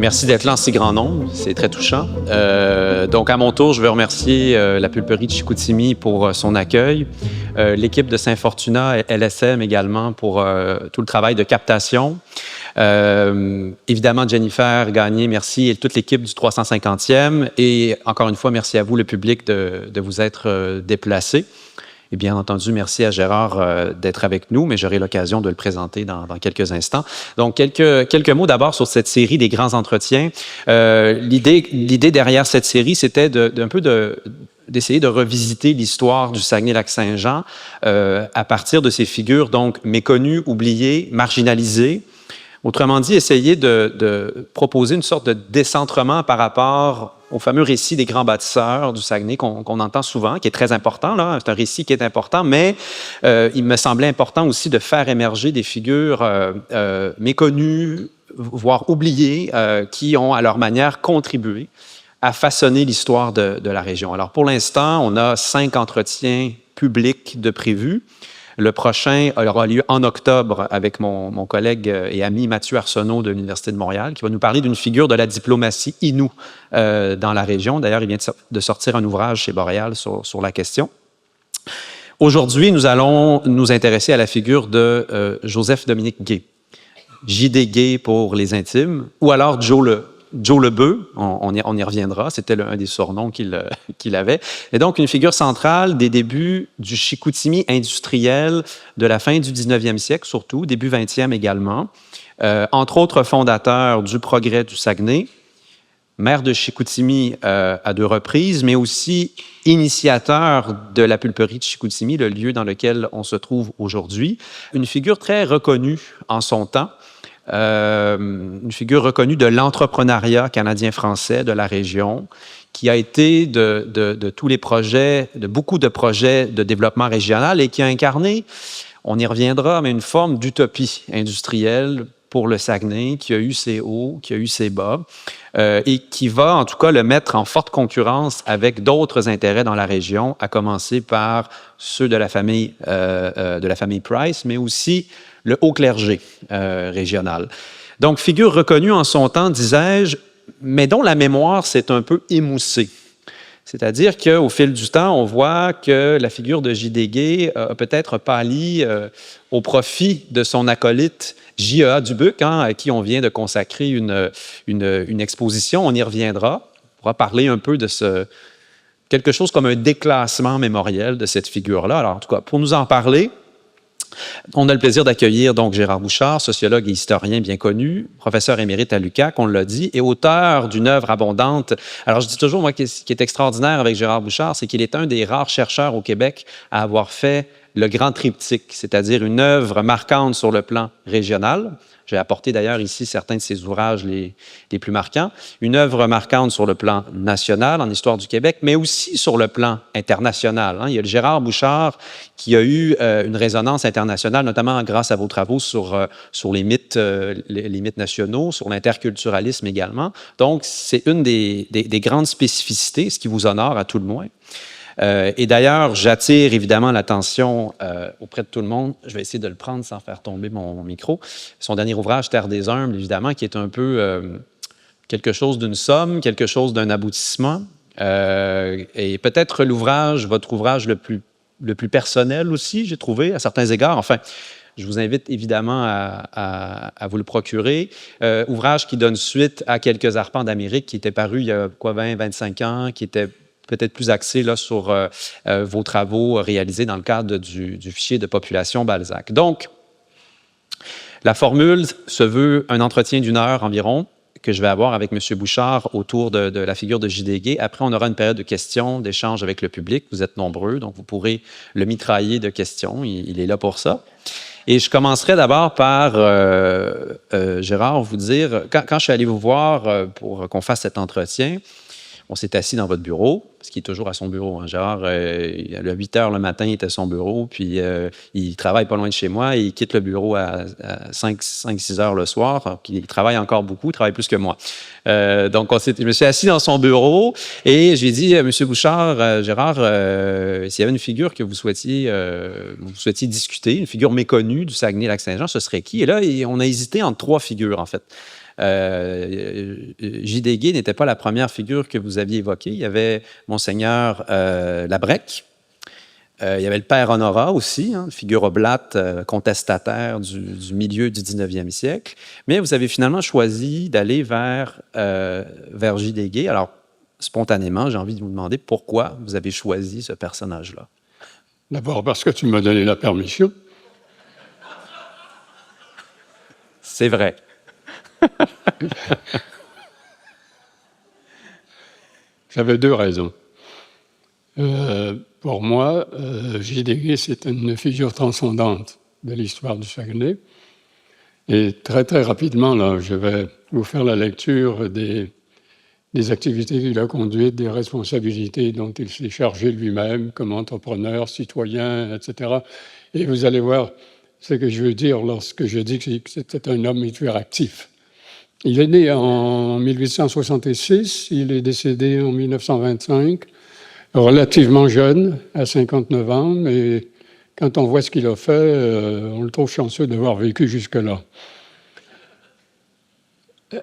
Merci d'être là en si grand nombre, c'est très touchant. Donc, à mon tour, je veux remercier la pulperie de Chicoutimi pour son accueil, l'équipe de Saint-Fortuna et LSM également pour tout le travail de captation. Évidemment, Jennifer Gagné, merci, et toute l'équipe du 350e. Et encore une fois, merci à vous, le public, de vous être déplacé. Et bien entendu, merci à Gérard d'être avec nous, mais j'aurai l'occasion de le présenter dans quelques instants. Donc, quelques mots d'abord sur cette série des grands entretiens. L'idée derrière cette série, c'était d'essayer de revisiter l'histoire du Saguenay-Lac-Saint-Jean à partir de ces figures donc méconnues, oubliées, marginalisées. Autrement dit, essayer de proposer une sorte de décentrement par rapport au fameux récit des grands bâtisseurs du Saguenay qu'on entend souvent, qui est très important, là. C'est un récit qui est important, mais il me semblait important aussi de faire émerger des figures méconnues, voire oubliées, qui ont à leur manière contribué à façonner l'histoire de la région. Alors pour l'instant, on a 5 entretiens publics de prévus. Le prochain aura lieu en octobre avec mon collègue et ami Mathieu Arsenault de l'Université de Montréal, qui va nous parler d'une figure de la diplomatie Innu dans la région. D'ailleurs, il vient de sortir un ouvrage chez Boréal sur la question. Aujourd'hui, nous allons nous intéresser à la figure de Joseph-Dominique Gay. J.D. Gay pour les intimes, ou alors Joe Lebeu, on y reviendra, c'était un des surnoms qu'il avait. Et donc, une figure centrale des débuts du Chicoutimi industriel de la fin du 19e siècle, surtout, début 20e également. Entre autres fondateur du Progrès du Saguenay, maire de Chicoutimi à 2 reprises, mais aussi initiateur de la pulperie de Chicoutimi, le lieu dans lequel on se trouve aujourd'hui. Une figure très reconnue en son temps. Une figure reconnue de l'entrepreneuriat canadien-français de la région, qui a été de tous les projets, de beaucoup de projets de développement régional et qui a incarné, on y reviendra, mais une forme d'utopie industrielle pour le Saguenay, qui a eu ses hauts, qui a eu ses bas, et qui va en tout cas le mettre en forte concurrence avec d'autres intérêts dans la région, à commencer par ceux de la famille Price, mais aussi le haut clergé régional. Donc, figure reconnue en son temps, disais-je, mais dont la mémoire s'est un peu émoussée. C'est-à-dire qu'au fil du temps, on voit que la figure de J.D. Gay a peut-être pâli au profit de son acolyte J.E.A. Dubuc, à qui on vient de consacrer une exposition. On y reviendra. On pourra parler un peu de quelque chose comme un déclassement mémoriel de cette figure-là. Alors, en tout cas, pour nous en parler, on a le plaisir d'accueillir donc Gérard Bouchard, sociologue et historien bien connu, professeur émérite à l'UQAC, on l'a dit, et auteur d'une œuvre abondante. Alors, je dis toujours, moi, ce qui est extraordinaire avec Gérard Bouchard, c'est qu'il est un des rares chercheurs au Québec à avoir fait le grand triptyque, c'est-à-dire une œuvre marquante sur le plan régional. J'ai apporté d'ailleurs ici certains de ses ouvrages les plus marquants. Une œuvre marquante sur le plan national, en histoire du Québec, mais aussi sur le plan international. Il y a le Gérard Bouchard qui a eu une résonance internationale, notamment grâce à vos travaux sur les mythes nationaux, sur l'interculturalisme également. Donc, c'est une des grandes spécificités, ce qui vous honore à tout le moins. Et d'ailleurs, j'attire évidemment l'attention auprès de tout le monde. Je vais essayer de le prendre sans faire tomber mon micro. Son dernier ouvrage, Terre des humbles, évidemment, qui est un peu quelque chose d'une somme, quelque chose d'un aboutissement. Et peut-être votre ouvrage le plus personnel aussi, j'ai trouvé, à certains égards. Enfin, je vous invite évidemment à vous le procurer. Ouvrage qui donne suite à Quelques arpents d'Amérique, qui était paru il y a 20-25 ans, qui était peut-être plus axé là, sur vos travaux réalisés dans le cadre du fichier de population Balzac. Donc, la formule se veut un entretien d'1 heure environ que je vais avoir avec M. Bouchard autour de la figure de J.D. Gay. Après, on aura une période de questions, d'échanges avec le public. Vous êtes nombreux, donc vous pourrez le mitrailler de questions. Il est là pour ça. Et je commencerai d'abord par, Gérard, vous dire, quand je suis allé vous voir pour qu'on fasse cet entretien, on s'est assis dans votre bureau, parce qu'il est toujours à son bureau. Gérard, à 8 heures le matin, il est à son bureau, puis il travaille pas loin de chez moi, et il quitte le bureau à 5-6 heures le soir. Donc, il travaille encore beaucoup, il travaille plus que moi. Donc, je me suis assis dans son bureau, et j'ai dit, M. Bouchard, Gérard, s'il y avait une figure que vous souhaitiez discuter, une figure méconnue du Saguenay-Lac-Saint-Jean, ce serait qui? Et là, on a hésité entre 3 figures, en fait. J.D. Gay n'était pas la première figure que vous aviez évoquée. Il y avait Monseigneur Labrec. Il y avait le père Honorat aussi, hein, figure oblate, contestataire du milieu du 19e siècle. Mais vous avez finalement choisi d'aller vers J.D. Gay. Alors, spontanément, j'ai envie de vous demander pourquoi vous avez choisi ce personnage-là. D'abord parce que tu m'as donné la permission. C'est vrai. J'avais deux raisons. Pour moi, J.D. Gay, c'est une figure transcendante de l'histoire du Saguenay. Et très, très rapidement, là, je vais vous faire la lecture des activités qu'il a conduites, des responsabilités dont il s'est chargé lui-même comme entrepreneur, citoyen, etc. Et vous allez voir ce que je veux dire lorsque je dis que c'était un homme hyperactif. Il est né en 1866, il est décédé en 1925, relativement jeune, à 59 ans, mais quand on voit ce qu'il a fait, on le trouve chanceux d'avoir vécu jusque-là.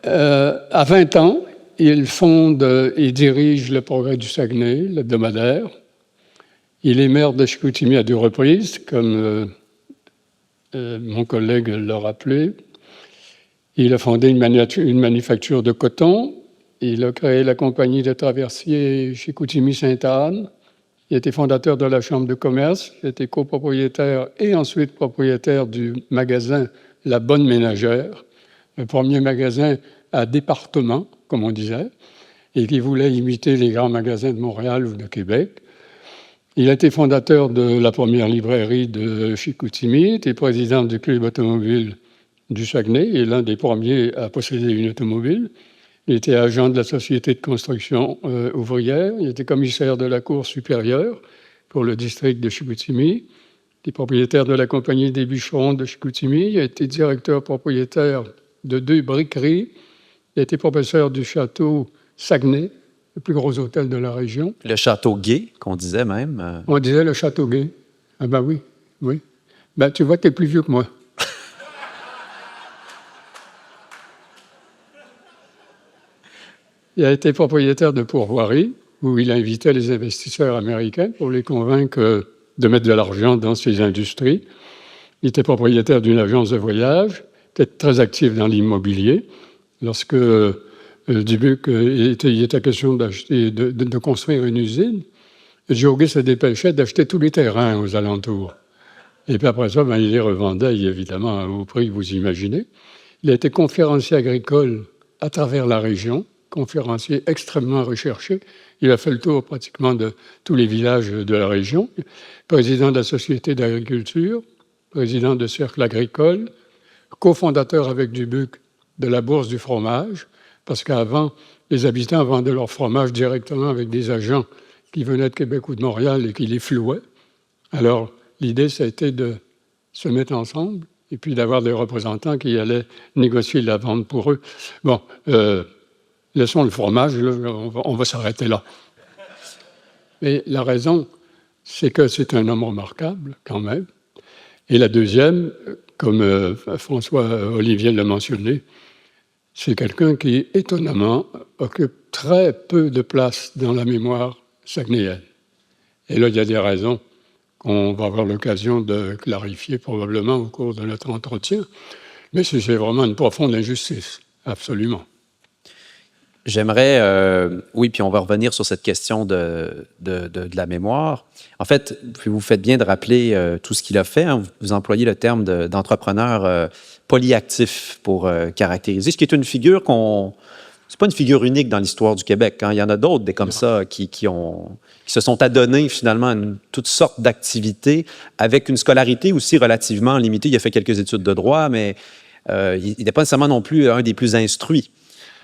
À 20 ans, il fonde et dirige le Progrès du Saguenay, l'hebdomadaire. Il est maire de Chicoutimi à 2 reprises, comme mon collègue l'a rappelé. Il a fondé une manufacture de coton. Il a créé la compagnie de traversiers Chicoutimi-Sainte-Anne. Il a été fondateur de la Chambre de commerce. Il a été copropriétaire et ensuite propriétaire du magasin La Bonne Ménagère, le premier magasin à département, comme on disait, et qui voulait imiter les grands magasins de Montréal ou de Québec. Il a été fondateur de la première librairie de Chicoutimi, il était président du club automobile du Saguenay et l'un des premiers à posséder une automobile. Il était agent de la Société de construction ouvrière, il était commissaire de la Cour supérieure pour le district de Chicoutimi, il est propriétaire de la Compagnie des bûcherons de Chicoutimi, il a été directeur propriétaire de 2 briqueries, il a été professeur du château Saguenay, le plus gros hôtel de la région. Le château Gay, qu'on disait même. On disait le château Gay. Ah ben oui, oui. Ben tu vois, tu es plus vieux que moi. Il a été propriétaire de pourvoiries, où il invitait les investisseurs américains pour les convaincre de mettre de l'argent dans ses industries. Il était propriétaire d'une agence de voyage, était très actif dans l'immobilier. Lorsque Dubuc, il était question de construire une usine, Joguet se dépêchait d'acheter tous les terrains aux alentours. Et puis après ça, il les revendait, évidemment, au prix que vous imaginez. Il a été conférencier agricole à travers la région, conférencier extrêmement recherché. Il a fait le tour pratiquement de tous les villages de la région. Président de la Société d'agriculture, président de Cercle agricole, cofondateur avec Dubuc de la Bourse du fromage, parce qu'avant, les habitants vendaient leur fromage directement avec des agents qui venaient de Québec ou de Montréal et qui les flouaient. Alors, l'idée, ça a été de se mettre ensemble et puis d'avoir des représentants qui allaient négocier la vente pour eux. Bon, laissons le fromage, là, on va s'arrêter là. Mais la raison, c'est que c'est un homme remarquable, quand même. Et la deuxième, comme François Olivier l'a mentionné, c'est quelqu'un qui, étonnamment, occupe très peu de place dans la mémoire saguenayenne. Et là, il y a des raisons qu'on va avoir l'occasion de clarifier probablement au cours de notre entretien. Mais c'est vraiment une profonde injustice, absolument. J'aimerais, oui, puis on va revenir sur cette question de la mémoire. En fait, vous faites bien de rappeler tout ce qu'il a fait. Hein. Vous employez le terme d'entrepreneur polyactif pour caractériser, ce qui est une figure c'est pas une figure unique dans l'histoire du Québec. Hein. Il y en a d'autres des comme ça qui se sont adonnés finalement à toutes sortes d'activités avec une scolarité aussi relativement limitée. Il a fait quelques études de droit, mais il n'est pas nécessairement non plus un des plus instruits.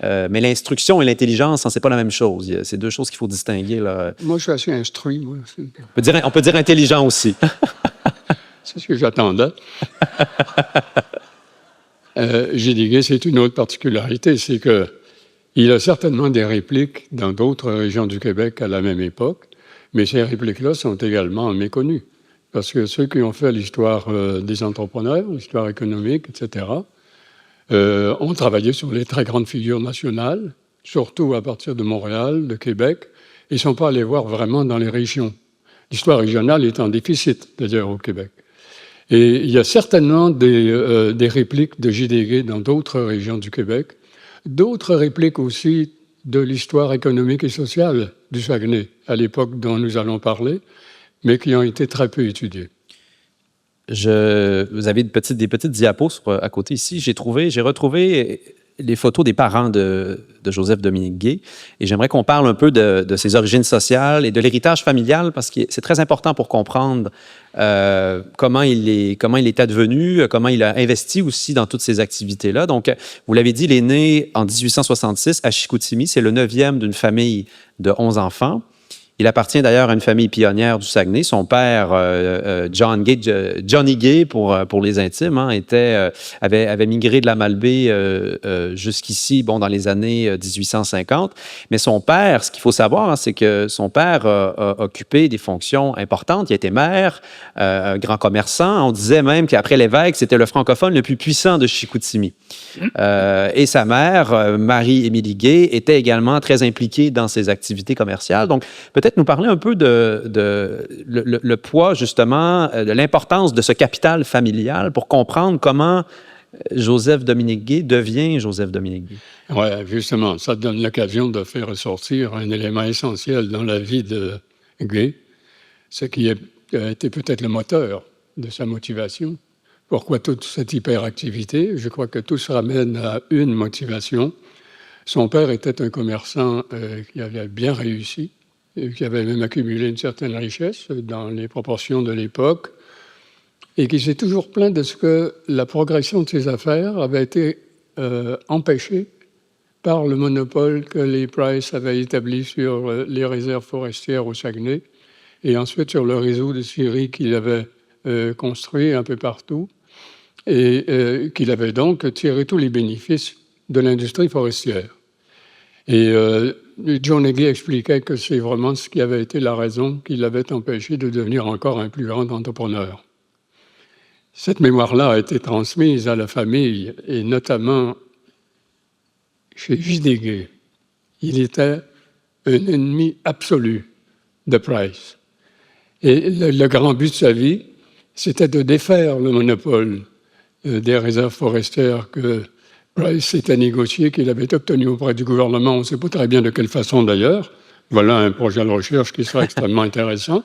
Mais l'instruction et l'intelligence, c'est pas la même chose. C'est deux choses qu'il faut distinguer. Là. Moi, je suis assez instruit. Moi. On peut dire intelligent aussi. C'est ce que j'attendais. J.D. Gay, c'est une autre particularité, c'est qu'il a certainement des répliques dans d'autres régions du Québec à la même époque, mais ces répliques-là sont également méconnues. Parce que ceux qui ont fait l'histoire des entrepreneurs, l'histoire économique, etc., ont travaillé sur les très grandes figures nationales, surtout à partir de Montréal, de Québec. Ils ne sont pas allés voir vraiment dans les régions. L'histoire régionale est en déficit, d'ailleurs, au Québec. Et il y a certainement des répliques de J.D. dans d'autres régions du Québec, d'autres répliques aussi de l'histoire économique et sociale du Saguenay, à l'époque dont nous allons parler, mais qui ont été très peu étudiées. Vous avez des petites diapos à côté ici. J'ai retrouvé les photos des parents de Joseph Dominique Gay. Et j'aimerais qu'on parle un peu de ses origines sociales et de l'héritage familial, parce que c'est très important pour comprendre comment il est advenu, comment il a investi aussi dans toutes ces activités-là. Donc, vous l'avez dit, il est né en 1866 à Chicoutimi. C'est le 9e d'une famille de 11 enfants. Il appartient d'ailleurs à une famille pionnière du Saguenay. Son père, Johnny Gay pour les intimes, hein, avait migré de la Malbaie jusqu'ici, dans les années 1850. Mais son père, ce qu'il faut savoir, hein, c'est que son père a occupé des fonctions importantes. Il était maire, un grand commerçant. On disait même qu'après l'évêque, c'était le francophone le plus puissant de Chicoutimi. Et sa mère, Marie-Émilie Gay, était également très impliquée dans ses activités commerciales. Donc, peut-être nous parler un peu le poids, justement, de l'importance de ce capital familial pour comprendre comment Joseph Dominique Gay devient Joseph Dominique Gay. Oui, justement, ça donne l'occasion de faire ressortir un élément essentiel dans la vie de Gay, ce qui a été peut-être le moteur de sa motivation. Pourquoi toute cette hyperactivité? Je crois que tout se ramène à une motivation. Son père était un commerçant qui avait bien réussi, qui avait même accumulé une certaine richesse dans les proportions de l'époque, et qui s'est toujours plaint de ce que la progression de ses affaires avait été empêchée par le monopole que les Price avaient établi sur les réserves forestières au Saguenay, et ensuite sur le réseau de scieries qu'il avait construit un peu partout, et qu'il avait donc tiré tous les bénéfices de l'industrie forestière. Et John Gay expliquait que c'est vraiment ce qui avait été la raison qui l'avait empêché de devenir encore un plus grand entrepreneur. Cette mémoire-là a été transmise à la famille, et notamment chez J.D. Gay. Il était un ennemi absolu de Price. Et le grand but de sa vie, c'était de défaire le monopole des réserves forestières que Price s'était négocié, qu'il avait obtenu auprès du gouvernement. On ne sait pas très bien de quelle façon d'ailleurs. Voilà un projet de recherche qui sera extrêmement intéressant.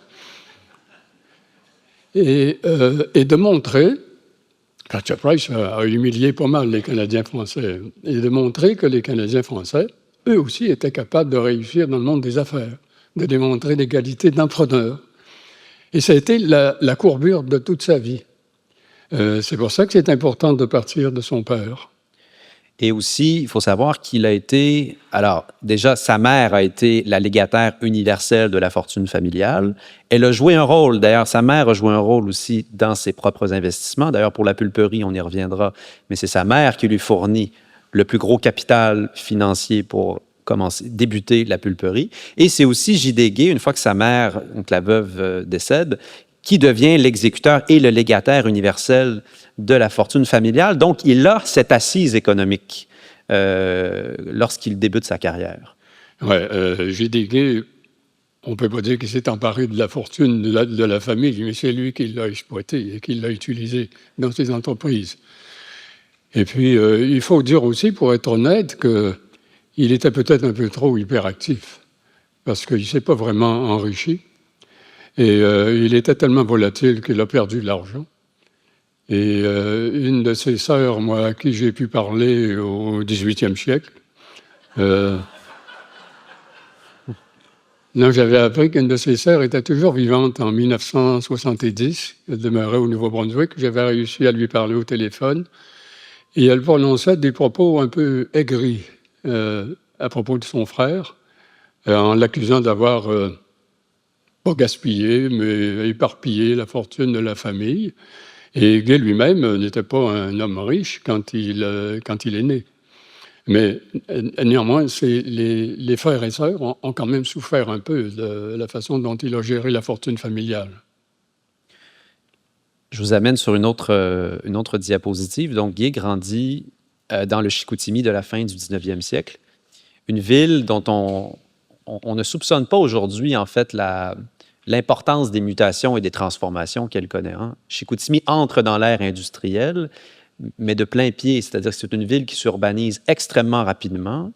Et de montrer, Cartier Price a humilié pas mal les Canadiens français, et de montrer que les Canadiens français, eux aussi, étaient capables de réussir dans le monde des affaires, de démontrer des qualités d'entrepreneur. Et ça a été la courbure de toute sa vie. C'est pour ça que c'est important de partir de son père. Et aussi, il faut savoir qu'il a été... Alors, déjà, sa mère a été la légataire universelle de la fortune familiale. Elle a joué un rôle, d'ailleurs, sa mère a joué un rôle aussi dans ses propres investissements. D'ailleurs, pour la pulperie, on y reviendra, mais c'est sa mère qui lui fournit le plus gros capital financier pour débuter la pulperie. Et c'est aussi J.D. Gay, une fois que sa mère, donc la veuve, décède, qui devient l'exécuteur et le légataire universel de la fortune familiale. Donc, il a cette assise économique lorsqu'il débute sa carrière. Oui, J.D. Gay, on ne peut pas dire qu'il s'est emparé de la fortune de la famille, mais c'est lui qui l'a exploité et qui l'a utilisé dans ses entreprises. Et puis, il faut dire aussi, pour être honnête, qu'il était peut-être un peu trop hyperactif, parce qu'il ne s'est pas vraiment enrichi. Et il était tellement volatile qu'il a perdu de l'argent. Et une de ses sœurs, moi, à qui j'ai pu parler au XVIIIe siècle, j'avais appris qu'une de ses sœurs était toujours vivante en 1970. Elle demeurait au Nouveau-Brunswick. J'avais réussi à lui parler au téléphone. Et elle prononçait des propos un peu aigris à propos de son frère, en l'accusant d'avoir... pas gaspillé, mais éparpillé la fortune de la famille. Et Gay lui-même n'était pas un homme riche quand il est né. Mais néanmoins, les frères et sœurs ont quand même souffert un peu de la façon dont il a géré la fortune familiale. Je vous amène sur une autre diapositive. Donc, Gay grandit dans le Chicoutimi de la fin du 19e siècle. Une ville dont on ne soupçonne pas aujourd'hui, en fait, l'importance des mutations et des transformations qu'elle connaît. Hein. Chicoutimi entre dans l'ère industrielle, mais de plein pied, c'est-à-dire que c'est une ville qui s'urbanise extrêmement rapidement,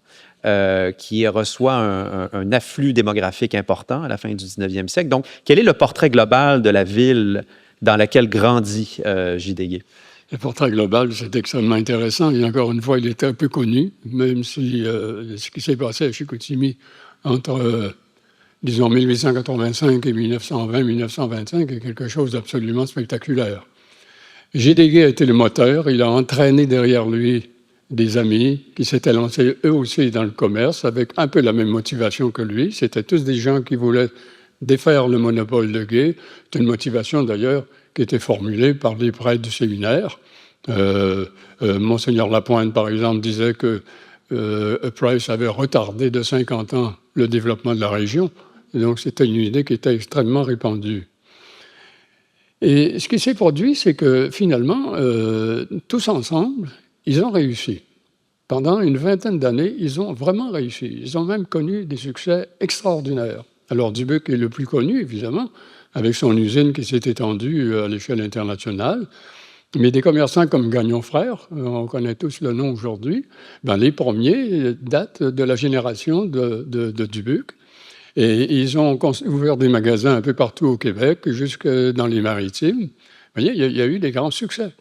qui reçoit un afflux démographique important à la fin du 19e siècle. Donc, quel est le portrait global de la ville dans laquelle grandit J.D. Le portrait global, c'est extrêmement intéressant. Et encore une fois, il était un peu connu, même si ce qui s'est passé à Chicoutimi entre, disons, 1885 et 1920-1925 est quelque chose d'absolument spectaculaire. J.D. a été le moteur. Il a entraîné derrière lui des amis qui s'étaient lancés eux aussi dans le commerce avec un peu la même motivation que lui. C'était tous des gens qui voulaient défaire le monopole de Gay. C'est une motivation d'ailleurs qui était formulée par les prêtres du séminaire. Monseigneur Lapointe, par exemple, disait que Price avait retardé de 50 ans le développement de la région. Et donc c'était une idée qui était extrêmement répandue. Et ce qui s'est produit, c'est que finalement, tous ensemble, ils ont réussi. Pendant une vingtaine d'années, ils ont vraiment réussi. Ils ont même connu des succès extraordinaires. Alors Dubuc est le plus connu, évidemment, avec son usine qui s'est étendue à l'échelle internationale. Mais des commerçants comme Gagnon Frères, on connaît tous le nom aujourd'hui, ben les premiers datent de la génération de Dubuc. Et ils ont ouvert des magasins un peu partout au Québec, jusque dans les Maritimes. Vous voyez, il y a eu des grands succès.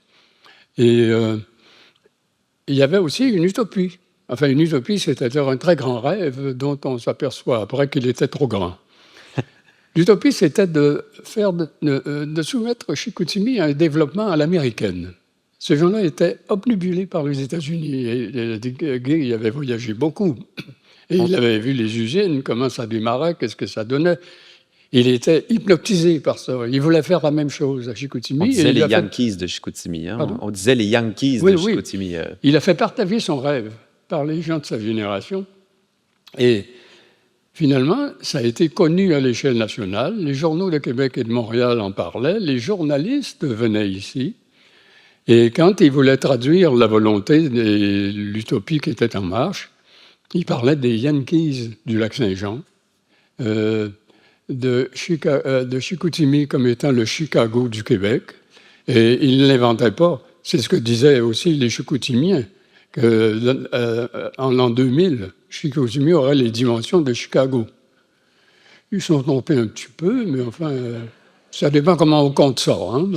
Et il y avait aussi une utopie. Enfin, une utopie, c'est-à-dire un très grand rêve dont on s'aperçoit après qu'il était trop grand. L'utopie, c'était de soumettre Chicoutimi à un développement à l'américaine. Ces gens-là étaient obnubilés par les États-Unis. Et Gay, il avait voyagé beaucoup. Et il avait vu les usines, comment ça démarrait, qu'est-ce que ça donnait. Il était hypnotisé par ça. Il voulait faire la même chose à Chicoutimi. On disait les Yankees de Chicoutimi. Hein? On disait les Yankees de Chicoutimi. Oui. Il a fait partager son rêve par les gens de sa génération. Et finalement, ça a été connu à l'échelle nationale. Les journaux de Québec et de Montréal en parlaient. Les journalistes venaient ici. Et quand ils voulaient traduire la volonté de l'utopie qui était en marche, ils parlaient des Yankees du Lac-Saint-Jean, de Chicoutimi comme étant le Chicago du Québec. Et ils ne l'inventaient pas. C'est ce que disaient aussi les Chicoutimiens, qu'en l'an 2000, Chicoutimi aurait les dimensions de Chicago. Ils sont trompés un petit peu, mais enfin, ça dépend comment on compte ça. Hein,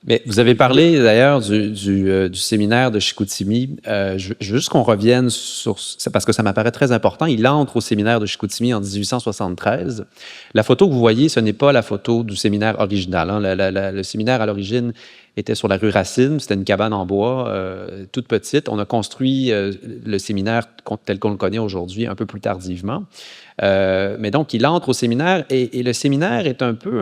mais vous avez parlé d'ailleurs du séminaire de Chicoutimi. Je veux juste qu'on revienne sur ça parce que ça m'apparaît très important. Il entre au séminaire de Chicoutimi en 1873. La photo que vous voyez, ce n'est pas la photo du séminaire original. Hein. Le séminaire à l'origine était sur la rue Racine. C'était une cabane en bois toute petite. On a construit le séminaire tel qu'on le connaît aujourd'hui un peu plus tardivement. Mais donc, il entre au séminaire et le séminaire est un peu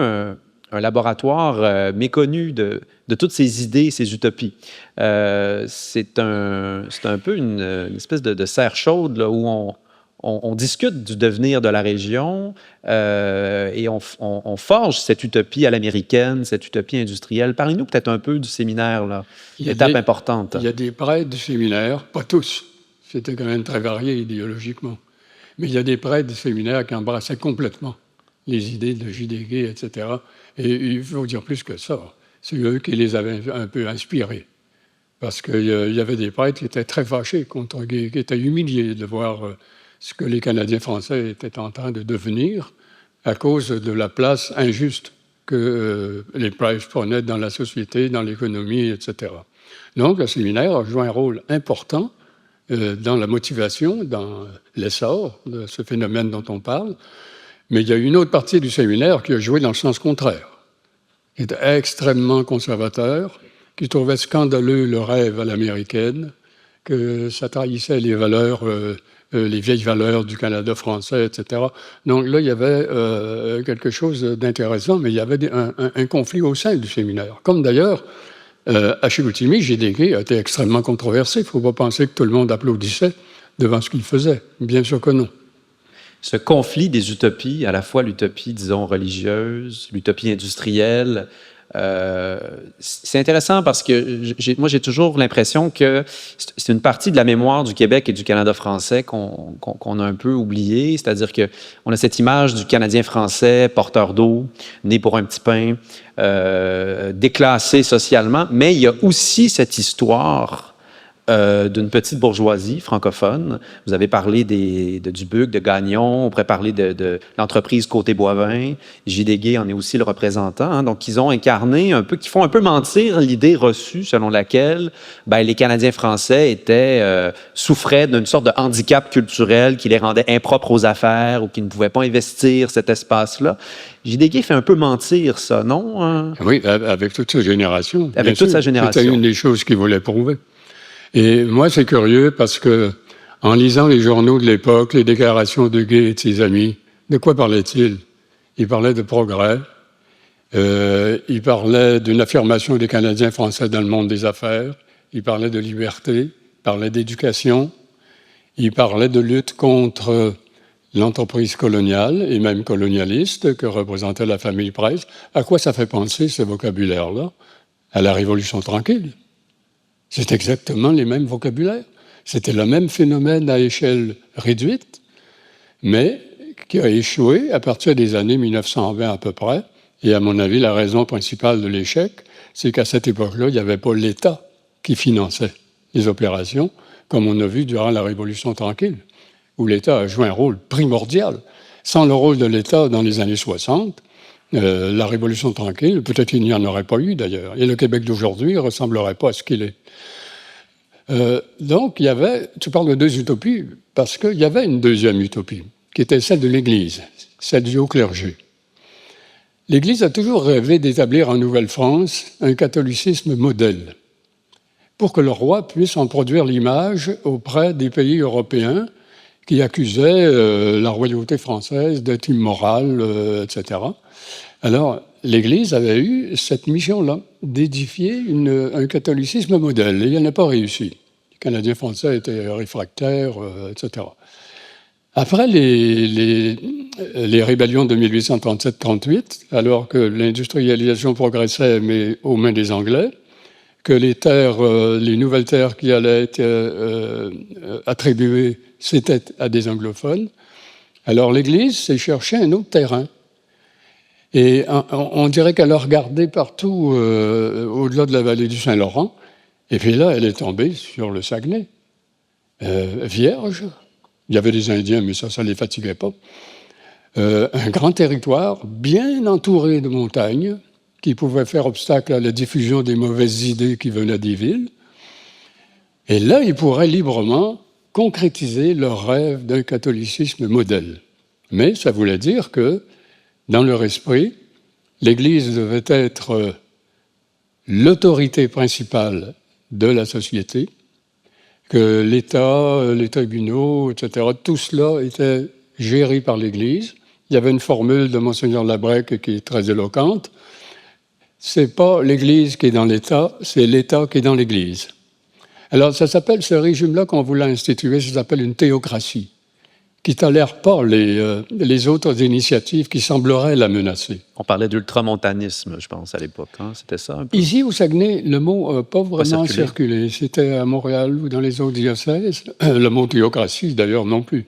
un laboratoire méconnu de toutes ces idées, ces utopies. C'est un peu une espèce de serre chaude là, où on discute du devenir de la région et on forge cette utopie à l'américaine, cette utopie industrielle. Parlez-nous peut-être un peu du séminaire, là, étape importante. Il y a des prêtres du séminaire, pas tous, c'était quand même très varié idéologiquement, mais il y a des prêtres du séminaire qui embrassaient complètement les idées de J.D. Gay, etc. Et il faut dire plus que ça. C'est eux qui les avaient un peu inspirés. Parce qu'il y avait des prêtres qui étaient très fâchés contre Gay, qui étaient humiliés de voir ce que les Canadiens français étaient en train de devenir à cause de la place injuste que les Price prenaient dans la société, dans l'économie, etc. Donc, le séminaire a joué un rôle important dans la motivation, dans l'essor de ce phénomène dont on parle. Mais il y a une autre partie du séminaire qui a joué dans le sens contraire, qui était extrêmement conservateur, qui trouvait scandaleux le rêve à l'américaine, que ça trahissait les valeurs, les vieilles valeurs du Canada français, etc. Donc là, il y avait quelque chose d'intéressant, mais il y avait un conflit au sein du séminaire. Comme d'ailleurs, à Chicoutimi, J.D. Gay a été extrêmement controversé. Il ne faut pas penser que tout le monde applaudissait devant ce qu'il faisait. Bien sûr que non. Ce conflit des utopies, à la fois l'utopie, disons, religieuse, l'utopie industrielle, C'est intéressant parce que moi, j'ai toujours l'impression que c'est une partie de la mémoire du Québec et du Canada français qu'on a un peu oublié. C'est-à-dire qu'on a cette image du Canadien français, porteur d'eau, né pour un petit pain, déclassé socialement, mais il y a aussi cette histoire d'une petite bourgeoisie francophone. Vous avez parlé de Dubuc, de Gagnon, on pourrait parler de l'entreprise Côté-Boivin. J.D. en est aussi le représentant. Hein. Donc, ils ont incarné un peu, qui font un peu mentir l'idée reçue selon laquelle les Canadiens français souffraient d'une sorte de handicap culturel qui les rendait impropres aux affaires ou qui ne pouvaient pas investir cet espace-là. J.D. fait un peu mentir ça, non? Hein? Oui, avec toute sa génération. Avec toute sa génération. C'était une des choses qu'il voulait prouver. Et moi, c'est curieux parce que, en lisant les journaux de l'époque, les déclarations de Gay et de ses amis, de quoi parlait-il? Il parlait de progrès, il parlait d'une affirmation des Canadiens français dans le monde des affaires, il parlait de liberté, il parlait d'éducation, il parlait de lutte contre l'entreprise coloniale et même colonialiste que représentait la famille Price. À quoi ça fait penser, ce vocabulaire-là? À la Révolution tranquille. C'est exactement les mêmes vocabulaires. C'était le même phénomène à échelle réduite, mais qui a échoué à partir des années 1920 à peu près. Et à mon avis, la raison principale de l'échec, c'est qu'à cette époque-là, il n'y avait pas l'État qui finançait les opérations, comme on a vu durant la Révolution tranquille, où l'État a joué un rôle primordial. Sans le rôle de l'État dans les années 60, la Révolution tranquille, peut-être qu'il n'y en aurait pas eu d'ailleurs. Et le Québec d'aujourd'hui ne ressemblerait pas à ce qu'il est. Donc, il y avait, tu parles de deux utopies, parce qu'il y avait une deuxième utopie, qui était celle de l'Église, celle du haut clergé. L'Église a toujours rêvé d'établir en Nouvelle-France un catholicisme modèle, pour que le roi puisse en produire l'image auprès des pays européens qui accusaient la royauté française d'être immorale, etc. Alors, l'Église avait eu cette mission-là, d'édifier un catholicisme modèle, et elle n'a pas réussi. Les Canadiens français étaient réfractaires, etc. Après les rébellions de 1837-38, alors que l'industrialisation progressait, mais aux mains des Anglais, que les nouvelles terres qui allaient être attribuées, c'était à des anglophones, alors l'Église s'est cherché un autre terrain. Et on dirait qu'elle a regardé partout au-delà de la vallée du Saint-Laurent, et puis là, elle est tombée sur le Saguenay, vierge. Il y avait des Indiens, mais ça ne les fatiguait pas. Un grand territoire bien entouré de montagnes qui pouvait faire obstacle à la diffusion des mauvaises idées qui venaient des villes. Et là, ils pourraient librement concrétiser leur rêve d'un catholicisme modèle. Mais ça voulait dire que, dans leur esprit, l'Église devait être l'autorité principale de la société, que l'État, les tribunaux, etc., tout cela était géré par l'Église. Il y avait une formule de Monseigneur Labrèque qui est très éloquente. C'est pas l'Église qui est dans l'État, c'est l'État qui est dans l'Église. Alors, ça s'appelle, ce régime-là qu'on voulait instituer, ça s'appelle une théocratie, qui ne tolère pas les autres initiatives qui sembleraient la menacer. On parlait d'ultramontanisme, je pense, à l'époque. Hein? C'était ça un peu? Ici, au Saguenay, le mot n'a pas vraiment circulé. C'était à Montréal ou dans les autres diocèses. Le mot théocratie, d'ailleurs, non plus.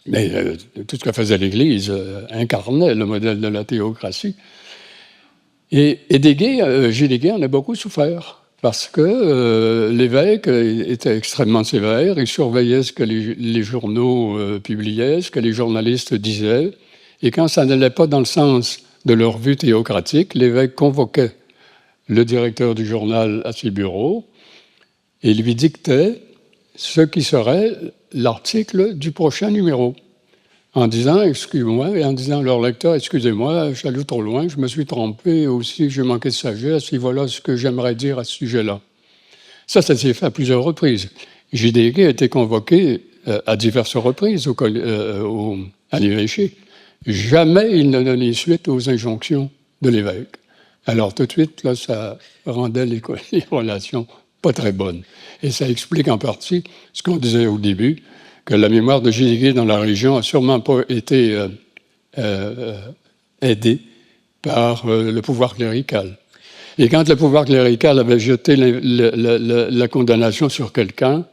Mais tout ce que faisait l'Église incarnait le modèle de la théocratie. Et J.D. en a beaucoup souffert. Parce que l'évêque était extrêmement sévère, il surveillait ce que les journaux publiaient, ce que les journalistes disaient, et quand ça n'allait pas dans le sens de leur vue théocratique, l'évêque convoquait le directeur du journal à ses bureaux et lui dictait ce qui serait l'article du prochain numéro, en disant « excusez-moi » et en disant à leur lecteur « excusez-moi, je suis allé trop loin, je me suis trompé aussi, j'ai manqué de sagesse, et voilà ce que j'aimerais dire à ce sujet-là. » Ça s'est fait à plusieurs reprises. J.D. a été convoqué à diverses reprises à l'évêché. Jamais il n'a donné suite aux injonctions de l'évêque. Alors tout de suite, là, ça rendait les relations pas très bonnes. Et ça explique en partie ce qu'on disait au début, que la mémoire de J.D. dans la région n'a sûrement pas été aidée par le pouvoir clérical. Et quand le pouvoir clérical avait jeté la condamnation sur quelqu'un,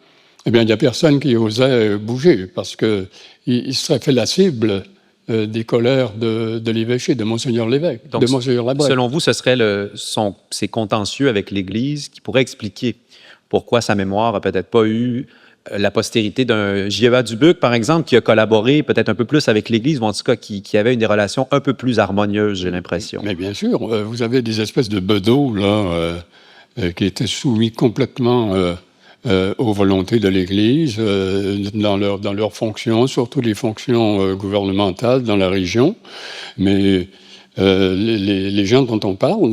eh bien, il n'y a personne qui osait bouger parce qu'il serait fait la cible des colères de l'évêché, de Monseigneur l'évêque, Donc, de Monseigneur Labrec. Selon vous, ce serait ces contentieux avec l'Église qui pourraient expliquer pourquoi sa mémoire n'a peut-être pas eu la postérité d'un J.E.A. Dubuc, par exemple, qui a collaboré peut-être un peu plus avec l'Église, ou en tout cas qui avait des relations un peu plus harmonieuses, j'ai l'impression. Mais bien sûr, vous avez des espèces de bedeaux là, qui étaient soumis complètement aux volontés de l'Église, dans leurs fonctions, surtout les fonctions gouvernementales dans la région. Mais les gens dont on parle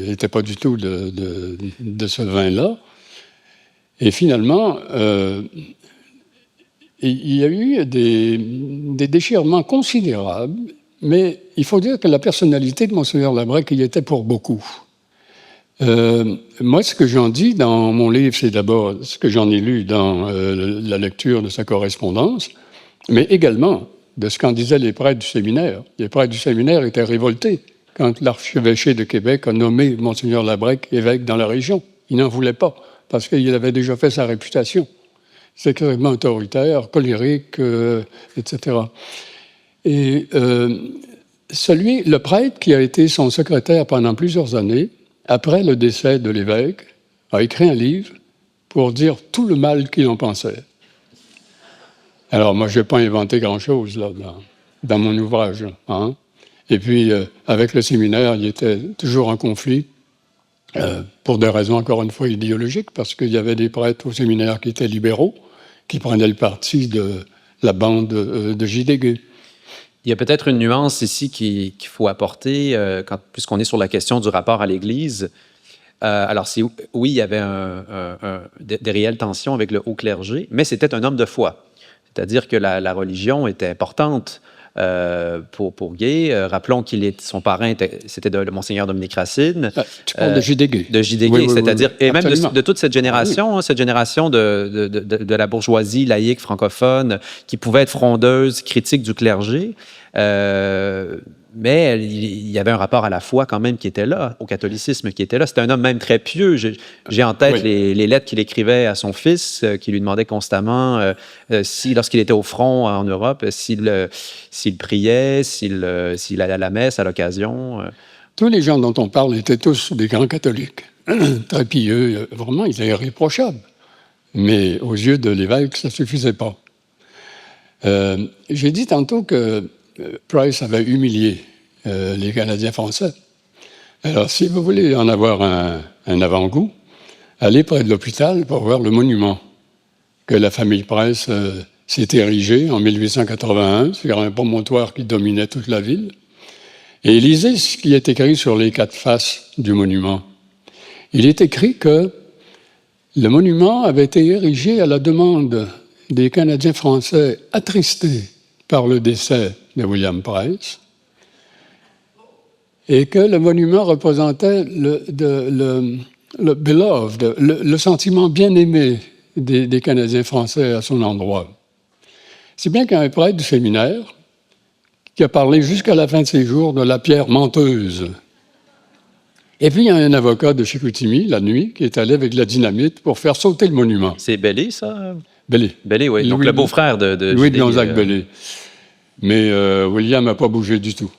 n'étaient pas du tout de ce vin-là. Et finalement, il y a eu des déchirements considérables, mais il faut dire que la personnalité de Monseigneur Labrec y était pour beaucoup. Moi, ce que j'en dis dans mon livre, c'est d'abord ce que j'en ai lu dans la lecture de sa correspondance, mais également de ce qu'en disaient les prêtres du séminaire. Les prêtres du séminaire étaient révoltés quand l'archevêché de Québec a nommé Monseigneur Labrec évêque dans la région. Il n'en voulait pas, parce qu'il avait déjà fait sa réputation. C'est extrêmement autoritaire, colérique, etc. Et le prêtre qui a été son secrétaire pendant plusieurs années, après le décès de l'évêque, a écrit un livre pour dire tout le mal qu'il en pensait. Alors, moi, je n'ai pas inventé grand-chose là, dans mon ouvrage. Hein? Et puis, avec le séminaire, il était toujours en conflit, pour des raisons, encore une fois, idéologiques, parce qu'il y avait des prêtres au séminaire qui étaient libéraux, qui prenaient le parti de la bande de J.D.G. Il y a peut-être une nuance ici qu'il faut apporter, puisqu'on est sur la question du rapport à l'Église. Alors, oui, il y avait des réelles tensions avec le haut clergé, mais c'était un homme de foi. C'est-à-dire que la religion était importante pour Gay. Rappelons son parrain, c'était de Monseigneur Dominique Racine. Tu parles de J.D.G. De J.D.G., oui, c'est-à-dire, oui, et même de toute cette génération, oui. Cette génération de la bourgeoisie laïque francophone qui pouvait être frondeuse, critique du clergé. Mais il y avait un rapport à la foi quand même qui était là, au catholicisme qui était là. C'était un homme même très pieux. J'ai en tête les lettres qu'il écrivait à son fils, qui lui demandait constamment lorsqu'il était au front en Europe, s'il priait, s'il allait à la messe à l'occasion. Tous les gens dont on parle étaient tous des grands catholiques, très pieux. Vraiment, ils étaient irréprochables. Mais aux yeux de l'évêque, ça ne suffisait pas. J'ai dit tantôt que Price avait humilié les Canadiens français. Alors, si vous voulez en avoir un avant-goût, allez près de l'hôpital pour voir le monument que la famille Price s'est érigé en 1881 sur un promontoire qui dominait toute la ville. Et lisez ce qui est écrit sur les 4 faces du monument. Il est écrit que le monument avait été érigé à la demande des Canadiens français attristés par le décès de William Price, et que le monument représentait le beloved, le sentiment bien-aimé des Canadiens français à son endroit. C'est bien qu'un prêtre du séminaire, qui a parlé jusqu'à la fin de ses jours de la pierre menteuse. Et puis, il y a un avocat de Chicoutimi, la nuit, qui est allé avec de la dynamite pour faire sauter le monument. C'est Bellé, ça? Bellé. Bellé, oui. Donc, le beau-frère de Louis de Gonzague Bellé. Mais William n'a pas bougé du tout.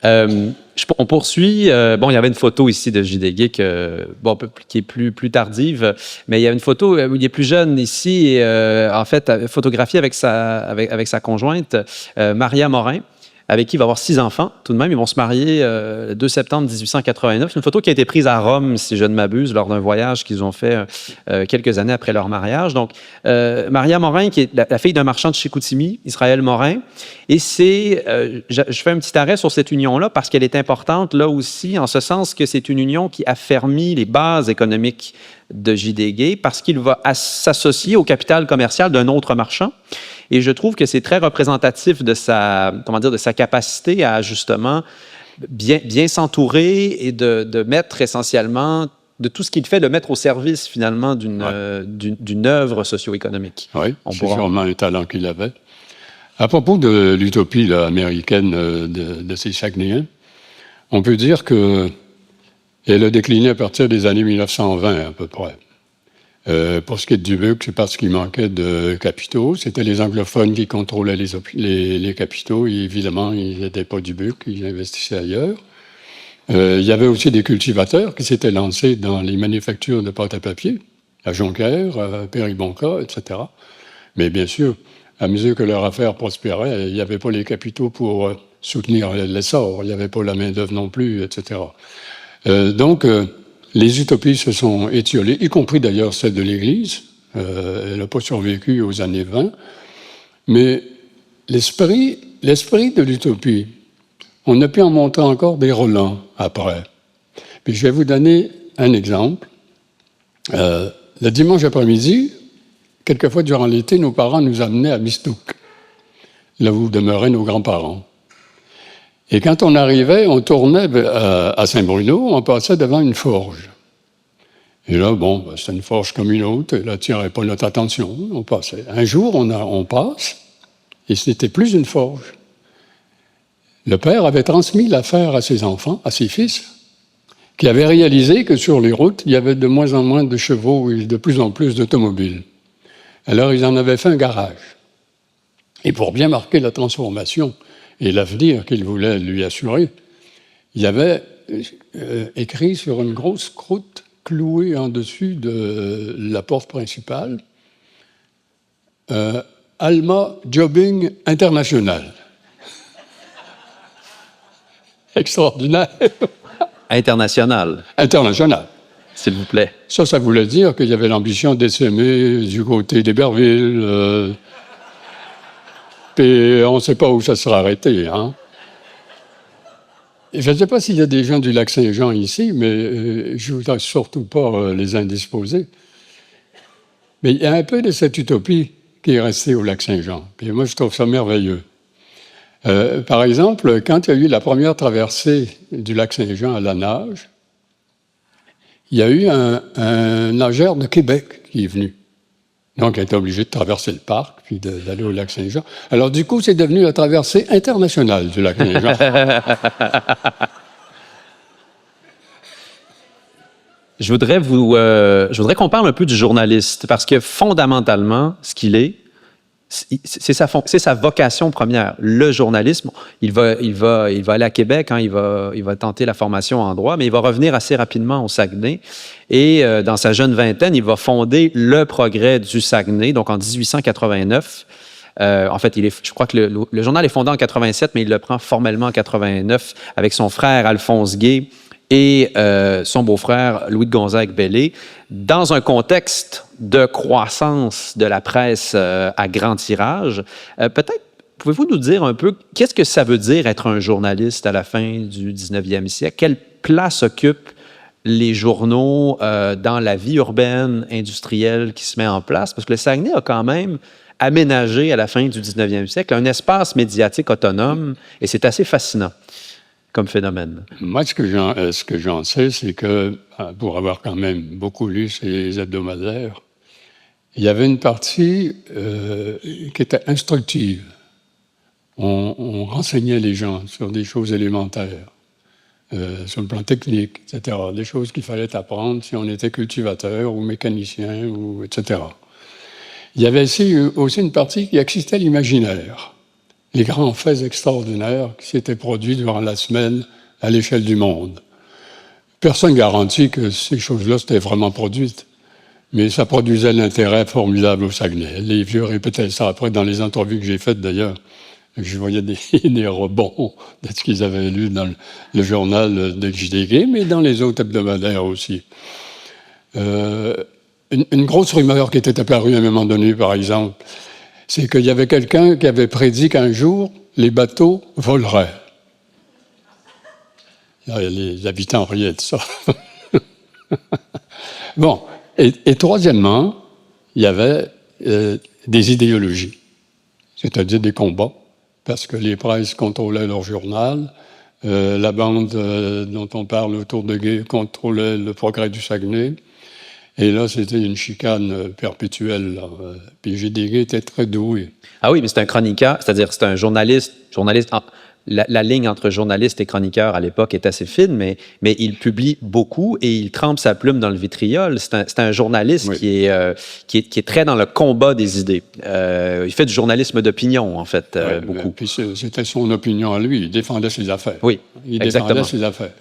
On poursuit. Bon, il y avait une photo ici de J.D.G. qui est plus tardive, mais il y a une photo où il est plus jeune ici, et, en fait, photographiée avec sa conjointe, Maria Morin, avec qui il va avoir 6 enfants. Tout de même, ils vont se marier le 2 septembre 1889. C'est une photo qui a été prise à Rome, si je ne m'abuse, lors d'un voyage qu'ils ont fait quelques années après leur mariage. Donc, Maria Morin, qui est la fille d'un marchand de Chicoutimi, Israël Morin. Et je fais un petit arrêt sur cette union-là parce qu'elle est importante là aussi, en ce sens que c'est une union qui affermit les bases économiques de J.D.G. parce qu'il va s'associer au capital commercial d'un autre marchand. Et je trouve que c'est très représentatif de sa capacité à justement bien s'entourer et de mettre essentiellement, de tout ce qu'il fait, de mettre au service finalement d'une œuvre socio-économique. Oui, c'est sûrement un talent qu'il avait. À propos de l'utopie là, américaine de ces Saguenayens, on peut dire qu'elle a décliné à partir des années 1920 à peu près. Pour ce qui est de Dubuque, c'est parce qu'il manquait de capitaux. C'était les anglophones qui contrôlaient les capitaux. Et évidemment, ils n'étaient pas Dubuque, ils investissaient ailleurs. Il y avait aussi des cultivateurs qui s'étaient lancés dans les manufactures de pâte à papier, à Jonquière, à Péribonka, etc. Mais bien sûr, à mesure que leur affaire prospérait, il n'y avait pas les capitaux pour soutenir l'essor. Il n'y avait pas la main-d'œuvre non plus, etc. Donc, les utopies se sont étiolées, y compris d'ailleurs celle de l'Église. Elle n'a pas survécu aux années 20. Mais l'esprit de l'utopie, on a pu en montrer encore des relents après. Puis je vais vous donner un exemple. Le dimanche après-midi, quelquefois durant l'été, nos parents nous amenaient à Mistouk, là où demeuraient nos grands-parents. Et quand on arrivait, on tournait à Saint-Bruno, on passait devant une forge. Et là, bon, c'était une forge comme une autre, elle n'attirait pas notre attention, on passait. Un jour, on passe, et ce n'était plus une forge. Le père avait transmis l'affaire à ses enfants, à ses fils, qui avaient réalisé que sur les routes, il y avait de moins en moins de chevaux et de plus en plus d'automobiles. Alors, ils en avaient fait un garage. Et pour bien marquer la transformation et l'avenir qu'il voulait lui assurer, il y avait écrit sur une grosse croûte clouée en dessus de la porte principale Alma Jobbing International. Extraordinaire. International. International. S'il vous plaît. Ça voulait dire qu'il y avait l'ambition d'essaimer du côté d'Héberville. Puis on ne sait pas où ça sera arrêté. Hein? Je ne sais pas s'il y a des gens du Lac-Saint-Jean ici, mais je ne voudrais surtout pas les indisposer. Mais il y a un peu de cette utopie qui est restée au Lac-Saint-Jean. Puis moi, je trouve ça merveilleux. Par exemple, quand il y a eu la première traversée du Lac-Saint-Jean à la nage, il y a eu un nageur de Québec qui est venu. Donc, il était obligé de traverser le parc, puis d'aller au Lac-Saint-Jean. Alors, du coup, c'est devenu la traversée internationale du Lac-Saint-Jean. Je voudrais qu'on parle un peu du journaliste, parce que fondamentalement, ce qu'il est, c'est sa vocation première. Le journalisme, il va aller à Québec, hein, il va tenter la formation en droit, mais il va revenir assez rapidement au Saguenay. Et dans sa jeune vingtaine, il va fonder Le Progrès du Saguenay, donc en 1889. En fait, je crois que le journal est fondé en 87, mais il le prend formellement en 89 avec son frère Alphonse Gay et son beau-frère Louis de Gonzague-Bellé, dans un contexte de croissance de la presse à grand tirage. Peut-être, pouvez-vous nous dire un peu, qu'est-ce que ça veut dire être un journaliste à la fin du 19e siècle? Quelle place occupent les journaux dans la vie urbaine, industrielle qui se met en place? Parce que le Saguenay a quand même aménagé à la fin du 19e siècle un espace médiatique autonome, et c'est assez fascinant comme phénomène. Moi, ce que j'en sais, c'est que, pour avoir quand même beaucoup lu ces hebdomadaires, il y avait une partie qui était instructive. On renseignait les gens sur des choses élémentaires, sur le plan technique, etc. Des choses qu'il fallait apprendre si on était cultivateur ou mécanicien, etc. Il y avait aussi une partie qui excitait l'imaginaire. Les grands faits extraordinaires qui s'étaient produits durant la semaine à l'échelle du monde. Personne ne garantit que ces choses-là s'étaient vraiment produites, mais ça produisait l'intérêt formidable au Saguenay. Les vieux répétaient ça après dans les entrevues que j'ai faites d'ailleurs. Je voyais des rebonds de ce qu'ils avaient lu dans le journal de JDG, mais dans les autres hebdomadaires aussi. Une grosse rumeur qui était apparue à un moment donné, par exemple, c'est qu'il y avait quelqu'un qui avait prédit qu'un jour, les bateaux voleraient. Les habitants riaient de ça. Bon, et troisièmement, il y avait des idéologies, c'est-à-dire des combats, parce que les presses contrôlaient leur journal, la bande dont on parle autour de Gay contrôlait Le Progrès du Saguenay, Et là, c'était une chicane perpétuelle. Là. Puis Gédégué était très doué. Ah oui, mais c'est un chroniqueur, c'est-à-dire c'est un journaliste la ligne entre journaliste et chroniqueur à l'époque est assez fine, mais il publie beaucoup et il trempe sa plume dans le vitriol. C'est un journaliste Oui. qui est très dans le combat des idées. Il fait du journalisme d'opinion, en fait, beaucoup. Puis c'était son opinion à lui. Il défendait ses affaires. Oui, il exactement. défendait ses affaires.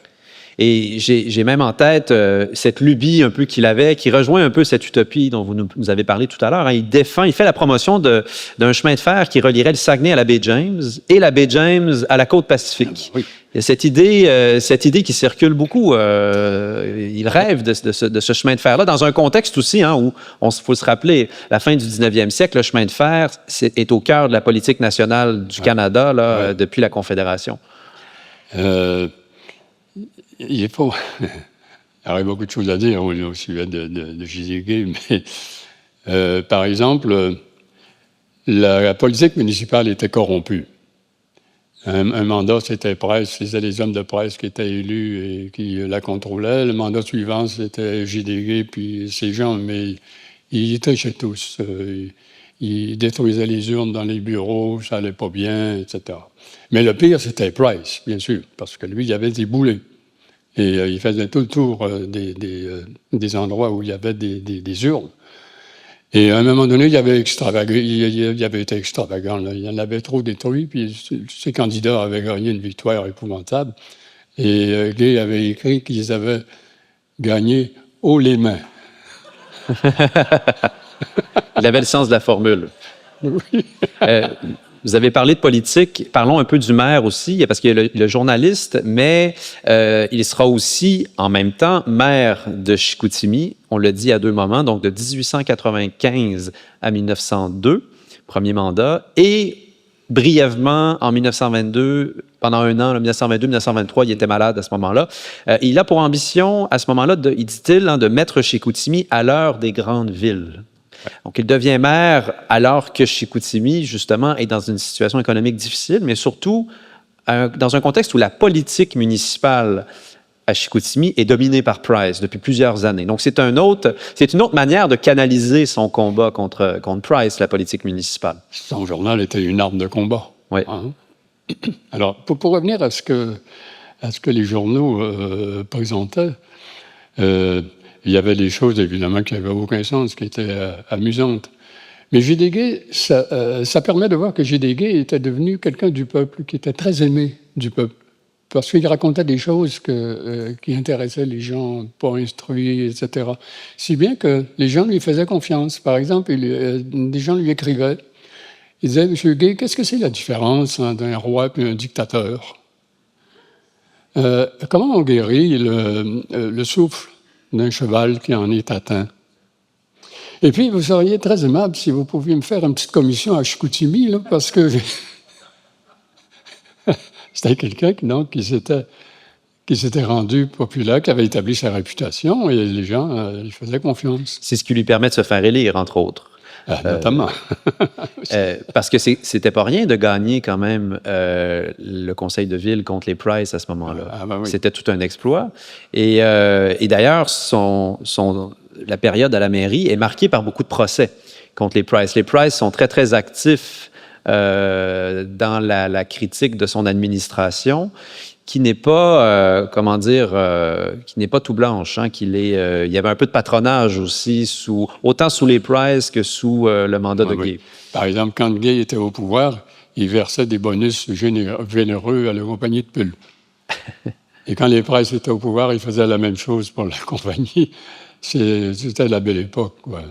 Et j'ai même en tête cette lubie un peu qu'il avait, qui rejoint un peu cette utopie dont vous nous avez parlé tout à l'heure. Hein. Il fait la promotion d'un chemin de fer qui relierait le Saguenay à la baie James et la baie James à la côte Pacifique. Oui. Il y a cette idée qui circule beaucoup. Il rêve de ce chemin de fer-là, dans un contexte aussi hein, où, faut se rappeler, la fin du 19e siècle, le chemin de fer est au cœur de la politique nationale du Canada là, depuis la Confédération. Il faut... Il y aurait beaucoup de choses à dire au sujet de Gédégué, mais par exemple, la politique municipale était corrompue. Un mandat, c'était presse, c'était les hommes de presse qui étaient élus et qui la contrôlaient. Le mandat suivant, c'était Gédégué, puis ces gens, mais ils étaient chez tous. Ils détruisaient les urnes dans les bureaux, ça allait pas bien, etc. Mais le pire, c'était Price, bien sûr, parce que lui, il avait des boulets. Et il faisait tout le tour des endroits où il y avait des urnes. Et à un moment donné, il avait été extravagant. Là. Il en avait trop détruit, puis ses candidats avaient gagné une victoire épouvantable. Et Gay avait écrit qu'ils avaient gagné haut les mains. Il avait le sens de la formule. Oui. Vous avez parlé de politique. Parlons un peu du maire aussi, parce qu'il y a le journaliste, mais il sera aussi, en même temps, maire de Chicoutimi. On l'a dit à deux moments, donc de 1895 à 1902, premier mandat, et brièvement, en 1922, pendant un an, 1922-1923, il était malade à ce moment-là. Il a pour ambition, à ce moment-là, dit-il, de mettre Chicoutimi à l'heure des grandes villes. Donc, il devient maire alors que Chicoutimi, justement, est dans une situation économique difficile, mais surtout dans un contexte où la politique municipale à Chicoutimi est dominée par Price depuis plusieurs années. Donc, c'est une autre manière de canaliser son combat contre Price, la politique municipale. Son journal était une arme de combat. Oui. Hein? Alors, pour revenir à ce que les journaux présentaient, il y avait des choses, évidemment, qui n'avaient aucun sens, qui étaient amusantes. Mais Gédégué, ça permet de voir que Gédégué était devenu quelqu'un du peuple, qui était très aimé du peuple. Parce qu'il racontait des choses qui intéressaient les gens pas instruits, etc. Si bien que les gens lui faisaient confiance. Par exemple, des gens lui écrivaient. Ils disaient, « Monsieur Gay, qu'est-ce que c'est la différence d'un roi et un dictateur? Comment on guérit le souffle d'un cheval qui en est atteint? Et puis, vous seriez très aimable si vous pouviez me faire une petite commission à Chicoutimi, là, parce que c'était quelqu'un qui s'était rendu populaire, qui avait établi sa réputation, et les gens lui faisaient confiance. C'est ce qui lui permet de se faire élire, entre autres. Notamment. Parce que c'était pas rien de gagner quand même le conseil de ville contre les Price à ce moment-là. Ben oui. C'était tout un exploit. Et d'ailleurs, la période à la mairie est marquée par beaucoup de procès contre les Price. Les Price sont très, très actifs dans la critique de son administration, qui n'est pas, qui n'est pas tout blanche. Hein, il y avait un peu de patronage aussi, autant sous les Price que sous le mandat de Gay. Oui. Par exemple, quand Gay était au pouvoir, il versait des bonus généreux à la compagnie de pulpe. Et quand les Price étaient au pouvoir, ils faisaient la même chose pour la compagnie. C'était la belle époque, quoi.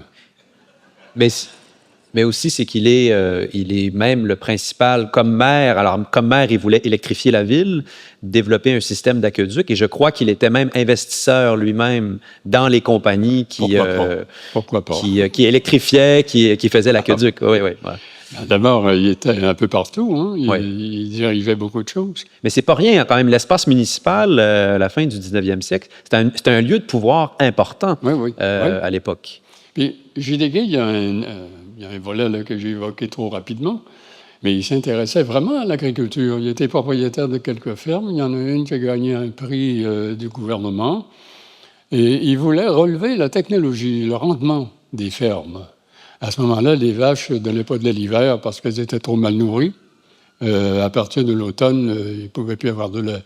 Mais aussi, c'est qu'il est même le principal, comme maire. Alors, comme maire, il voulait électrifier la ville, développer un système d'aqueduc, et je crois qu'il était même investisseur lui-même dans les compagnies qui électrifiaient, qui faisaient l'aqueduc. Oui. D'abord, il était un peu partout. Hein? Il dirigeait beaucoup de choses. Mais c'est pas rien, quand même. L'espace municipal, à la fin du 19e siècle, c'était un lieu de pouvoir important à l'époque. Puis, Gédégué, il y a un volet là, que j'ai évoqué trop rapidement, mais il s'intéressait vraiment à l'agriculture. Il était propriétaire de quelques fermes. Il y en a une qui a gagné un prix du gouvernement. Et ils voulaient relever la technologie, le rendement des fermes. À ce moment-là, les vaches ne donnaient pas de lait l'hiver parce qu'elles étaient trop mal nourries. À partir de l'automne, ils ne pouvaient plus avoir de lait.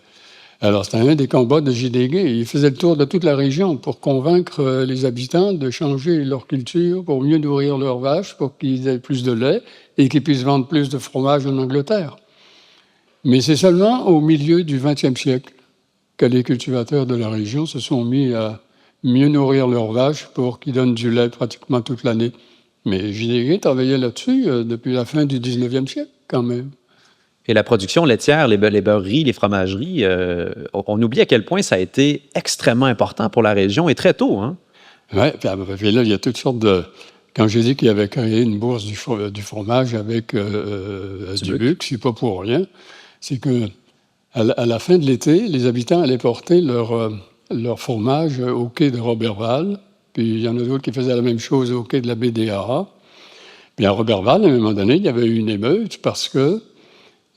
Alors, c'était un des combats de J.D. Il faisait le tour de toute la région pour convaincre les habitants de changer leur culture pour mieux nourrir leurs vaches, pour qu'ils aient plus de lait et qu'ils puissent vendre plus de fromage en Angleterre. Mais c'est seulement au milieu du XXe siècle que les cultivateurs de la région se sont mis à mieux nourrir leurs vaches pour qu'ils donnent du lait pratiquement toute l'année. Mais J.D. travaillait là-dessus depuis la fin du 19e siècle, quand même. Et la production laitière, les beurreries, les fromageries, on oublie à quel point ça a été extrêmement important pour la région et très tôt. Hein? Oui, puis là, il y a toutes sortes de... Quand j'ai dit qu'il avait créé une bourse du fromage avec Dubuc, c'est pas pour rien. C'est que à la fin de l'été, les habitants allaient porter leur fromage au quai de Roberval. Puis il y en a d'autres qui faisaient la même chose au quai de la baie des Haras. Puis à Roberval, à un moment donné, il y avait eu une émeute parce que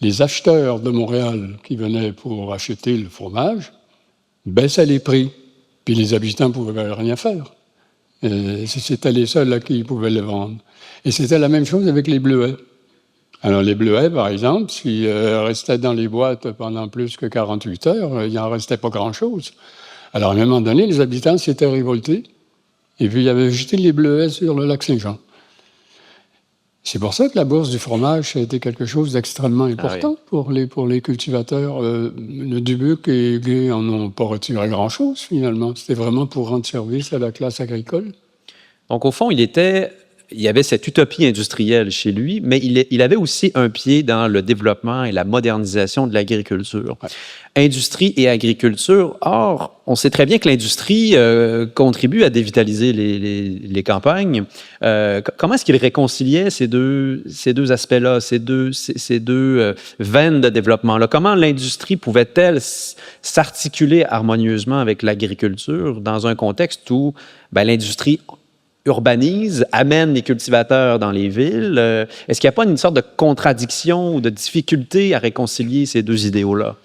les acheteurs de Montréal qui venaient pour acheter le fromage baissaient les prix. Puis les habitants ne pouvaient rien faire. C'était les seuls à qui ils pouvaient les vendre. Et c'était la même chose avec les bleuets. Alors les bleuets, par exemple, s'ils restaient dans les boîtes pendant plus que 48 heures, il n'en restait pas grand-chose. Alors à un moment donné, les habitants s'étaient révoltés et puis ils avaient jeté les bleuets sur le lac Saint-Jean. C'est pour ça que la bourse du fromage a été quelque chose d'extrêmement important pour les cultivateurs. Le Dubuc et Gay en ont pas retiré grand-chose, finalement. C'était vraiment pour rendre service à la classe agricole. Donc, au fond, il y avait cette utopie industrielle chez lui, mais il avait aussi un pied dans le développement et la modernisation de l'agriculture. Ouais. Industrie et agriculture. Or, on sait très bien que l'industrie contribue à dévitaliser les campagnes. Comment est-ce qu'il réconciliait ces deux aspects-là, ces deux veines de développement-là? Comment l'industrie pouvait-elle s'articuler harmonieusement avec l'agriculture dans un contexte où l'industrie urbanise, amène les cultivateurs dans les villes? Est-ce qu'il n'y a pas une sorte de contradiction ou de difficulté à réconcilier ces deux idéaux-là?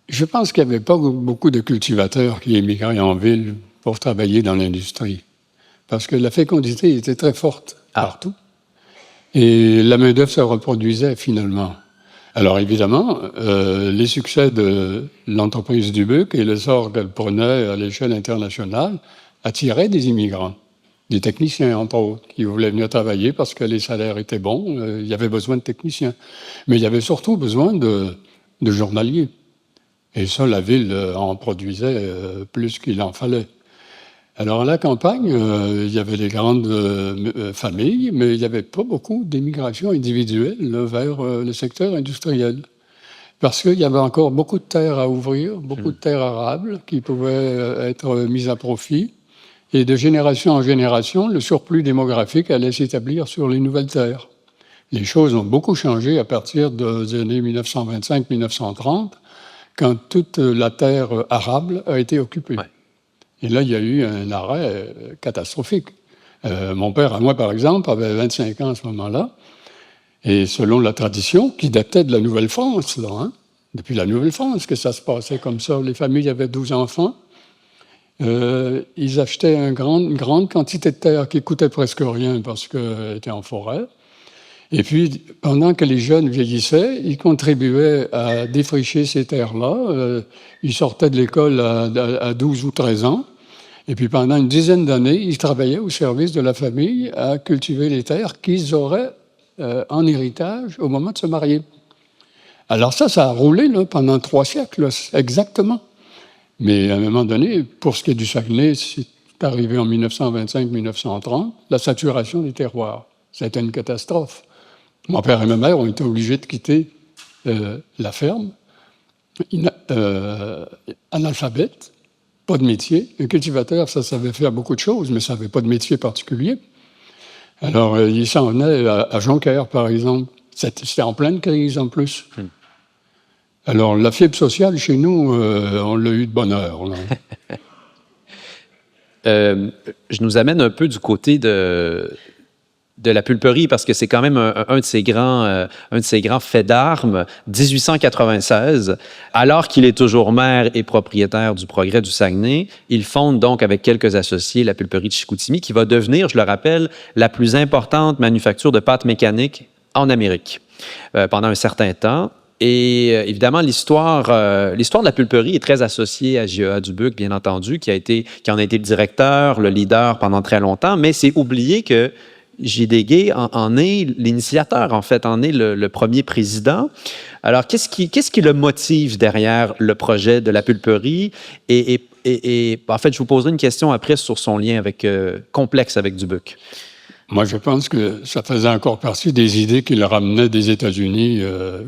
Je pense qu'il n'y avait pas beaucoup de cultivateurs qui émigraient en ville pour travailler dans l'industrie. Parce que la fécondité était très forte partout. Et la main-d'œuvre se reproduisait finalement. Alors évidemment, les succès de l'entreprise Dubuc et l'essor qu'elle prenait à l'échelle internationale attiraient des immigrants. Des techniciens, entre autres, qui voulaient venir travailler parce que les salaires étaient bons. Il y avait besoin de techniciens. Mais il y avait surtout besoin de journaliers. Et ça, la ville en produisait plus qu'il en fallait. Alors, à la campagne, il y avait des grandes familles, mais il n'y avait pas beaucoup d'immigration individuelle vers le secteur industriel. Parce qu'il y avait encore beaucoup de terres à ouvrir, beaucoup de terres arables qui pouvaient être mises à profit. Et de génération en génération, le surplus démographique allait s'établir sur les nouvelles terres. Les choses ont beaucoup changé à partir des années 1925-1930, quand toute la terre arable a été occupée. Ouais. Et là, il y a eu un arrêt catastrophique. Mon père, à moi, par exemple, avait 25 ans à ce moment-là. Et selon la tradition, qui datait de la Nouvelle-France, là, hein, depuis la Nouvelle-France que ça se passait comme ça. Les familles avaient 12 enfants. Ils achetaient une grande quantité de terre qui coûtait presque rien parce qu'elle était en forêt. Et puis, pendant que les jeunes vieillissaient, ils contribuaient à défricher ces terres-là. Ils sortaient de l'école à 12 ou 13 ans. Et puis, pendant une dizaine d'années, ils travaillaient au service de la famille à cultiver les terres qu'ils auraient en héritage au moment de se marier. Alors ça a roulé là, pendant 3 siècles, exactement. Mais à un moment donné, pour ce qui est du Saguenay, c'est arrivé en 1925-1930, la saturation des terroirs. C'était une catastrophe. Mon père et ma mère ont été obligés de quitter la ferme, analphabètes, pas de métier. Un cultivateur, ça savait faire beaucoup de choses, mais ça n'avait pas de métier particulier. Alors, ils s'en venaient à Jonquière, par exemple. C'était en pleine crise, en plus. Alors, la fibre sociale, chez nous, on l'a eu de bonne heure. Je nous amène un peu du côté de la pulperie, parce que c'est quand même un de ses grands faits d'armes, 1896, alors qu'il est toujours maire et propriétaire du Progrès du Saguenay, il fonde donc avec quelques associés la pulperie de Chicoutimi, qui va devenir, je le rappelle, la plus importante manufacture de pâtes mécaniques en Amérique pendant un certain temps. Et évidemment, l'histoire de la pulperie est très associée à J.E.A. Dubuc, bien entendu, qui en a été le directeur, le leader pendant très longtemps, mais c'est oublié que J.D. Gay en est l'initiateur, en fait, en est le premier président. Alors, qu'est-ce qui le motive derrière le projet de la pulperie? Et en fait, je vous poserai une question après sur son lien complexe avec Dubuc. Moi, je pense que ça faisait encore partie des idées qu'il ramenait des États-Unis,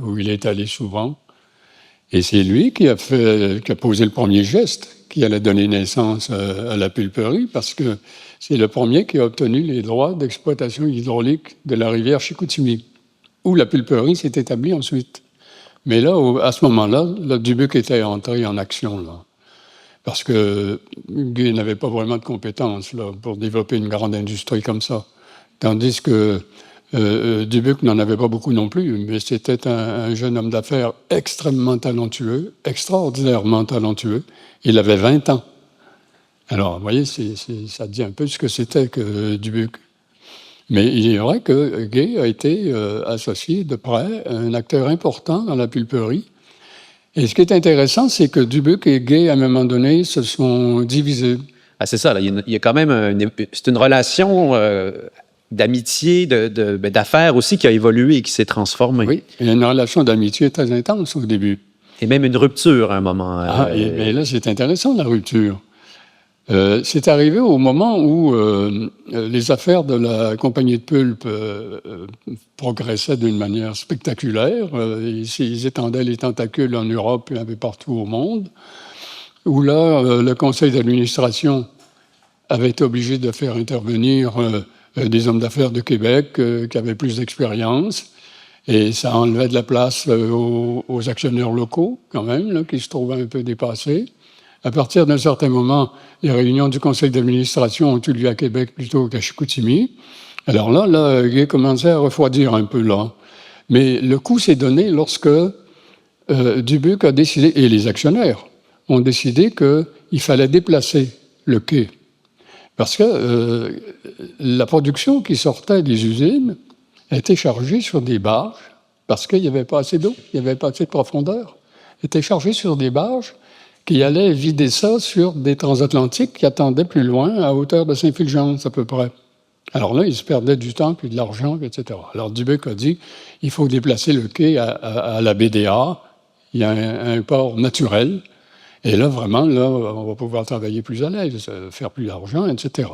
où il est allé souvent. Et c'est lui qui a posé le premier geste, qui allait donner naissance à la pulperie, parce que c'est le premier qui a obtenu les droits d'exploitation hydraulique de la rivière Chicoutimi, où la pulperie s'est établie ensuite. Mais là, à ce moment-là, Dubuc était entré en action, là. Parce que Gay n'avait pas vraiment de compétences là, pour développer une grande industrie comme ça. Tandis que Dubuc n'en avait pas beaucoup non plus, mais c'était un jeune homme d'affaires extrêmement talentueux, extraordinairement talentueux. Il avait 20 ans. Alors, vous voyez, ça dit un peu ce que c'était que Dubuc. Mais il est vrai que Gay a été associé de près à un acteur important dans la pulperie. Et ce qui est intéressant, c'est que Dubuc et Gay, à un moment donné, se sont divisés. Ah, c'est ça, là, il y a quand même c'est une relation d'amitié, d'affaires aussi qui a évolué et qui s'est transformée. Oui, il y a une relation d'amitié très intense au début. Et même une rupture à un moment. Mais là, c'est intéressant, la rupture. C'est arrivé au moment où les affaires de la compagnie de pulpe progressaient d'une manière spectaculaire. Ils étendaient les tentacules en Europe et un peu partout au monde, où là, le conseil d'administration avait été obligé de faire intervenir des hommes d'affaires de Québec qui avaient plus d'expérience. Et ça enlevait de la place aux actionnaires locaux, quand même, là, qui se trouvaient un peu dépassés. À partir d'un certain moment, les réunions du conseil d'administration ont eu lieu à Québec plutôt qu'à Chicoutimi. Alors là, Gay commençait à refroidir un peu là. Mais le coup s'est donné lorsque Dubuc a décidé, et les actionnaires ont décidé qu'il fallait déplacer le quai. Parce que la production qui sortait des usines était chargée sur des barges, parce qu'il n'y avait pas assez d'eau, il n'y avait pas assez de profondeur. Était chargée sur des barges qui allaient vider ça sur des transatlantiques qui attendaient plus loin, à hauteur de Saint-Fulgence à peu près. Alors là, ils se perdaient du temps, puis de l'argent, etc. Alors Dubuc a dit, il faut déplacer le quai à la BDA, il y a un port naturel, et là, vraiment, là, on va pouvoir travailler plus à l'aise, faire plus d'argent, etc.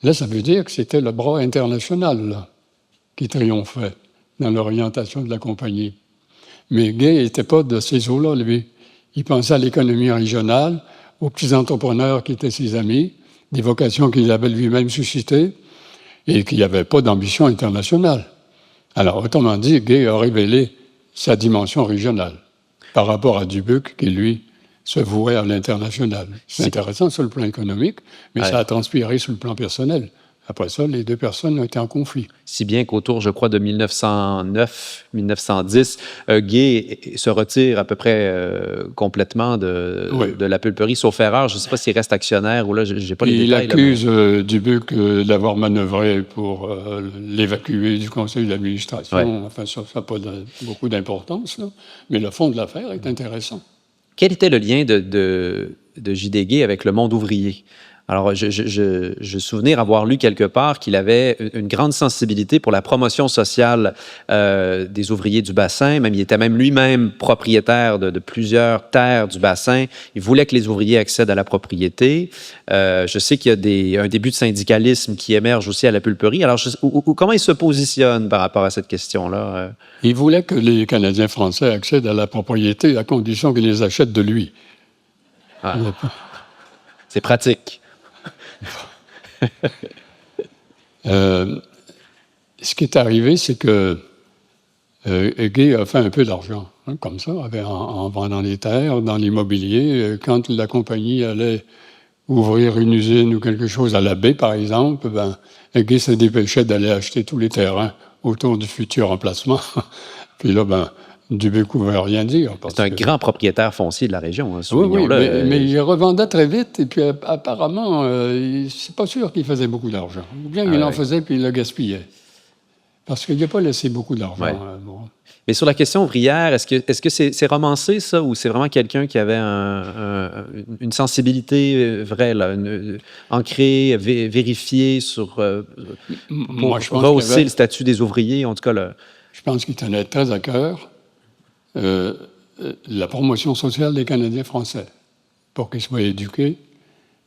Là, ça veut dire que c'était le bras international là, qui triomphait dans l'orientation de la compagnie. Mais Gay n'était pas de ces eaux-là, lui. Il pensait à l'économie régionale, aux petits entrepreneurs qui étaient ses amis, des vocations qu'il avait lui-même suscitées et qu'il n'y avait pas d'ambition internationale. Alors, autrement dit, Gay a révélé sa dimension régionale par rapport à Dubuc, qui, lui, se vouait à l'international. C'est intéressant sur le plan économique, mais ça a transpiré sur le plan personnel. Après ça, les deux personnes ont été en conflit. Si bien qu'autour, je crois, de 1909-1910, Gay se retire à peu près complètement de la pulperie, sauf erreur. Je ne sais pas s'il reste actionnaire ou là, je n'ai pas les détails. Il accuse Dubuc d'avoir manœuvré pour l'évacuer du conseil d'administration. Ouais. Enfin, ça n'a pas beaucoup d'importance, là. Mais le fond de l'affaire est intéressant. Quel était le lien de J.D. Gay avec le monde ouvrier? Alors, je souvenir avoir lu quelque part qu'il avait une grande sensibilité pour la promotion sociale des ouvriers du bassin. Même, il était même lui-même propriétaire de plusieurs terres du bassin. Il voulait que les ouvriers accèdent à la propriété. Je sais qu'il y a un début de syndicalisme qui émerge aussi à la pulperie. Alors, comment il se positionne par rapport à cette question-là? Il voulait que les Canadiens français accèdent à la propriété à condition qu'ils les achètent de lui. Ah. C'est pratique. Ce qui est arrivé, c'est que Gay a fait un peu d'argent, hein, comme ça, en vendant les terres, dans l'immobilier. Quand la compagnie allait ouvrir une usine ou quelque chose à la baie, par exemple, ben, Guy se dépêchait d'aller acheter tous les terrains autour du futur emplacement. Puis là, ben, Dubécourt ne veut rien dire. C'est un grand propriétaire foncier de la région, hein, Oui, soulignons-le. mais il revendait très vite, et puis apparemment, c'est pas sûr qu'il faisait beaucoup d'argent. Ou bien il en faisait, puis il le gaspillait. Parce qu'il n'a pas laissé beaucoup d'argent. Ouais. Bon. Mais sur la question ouvrière, est-ce que c'est romancé, ça, ou c'est vraiment quelqu'un qui avait une sensibilité vraie, là, ancrée, vérifiée pour Moi, je pense rehausser le statut des ouvriers, en tout cas? Je pense qu'il tenait très à cœur la promotion sociale des Canadiens français, pour qu'ils soient éduqués,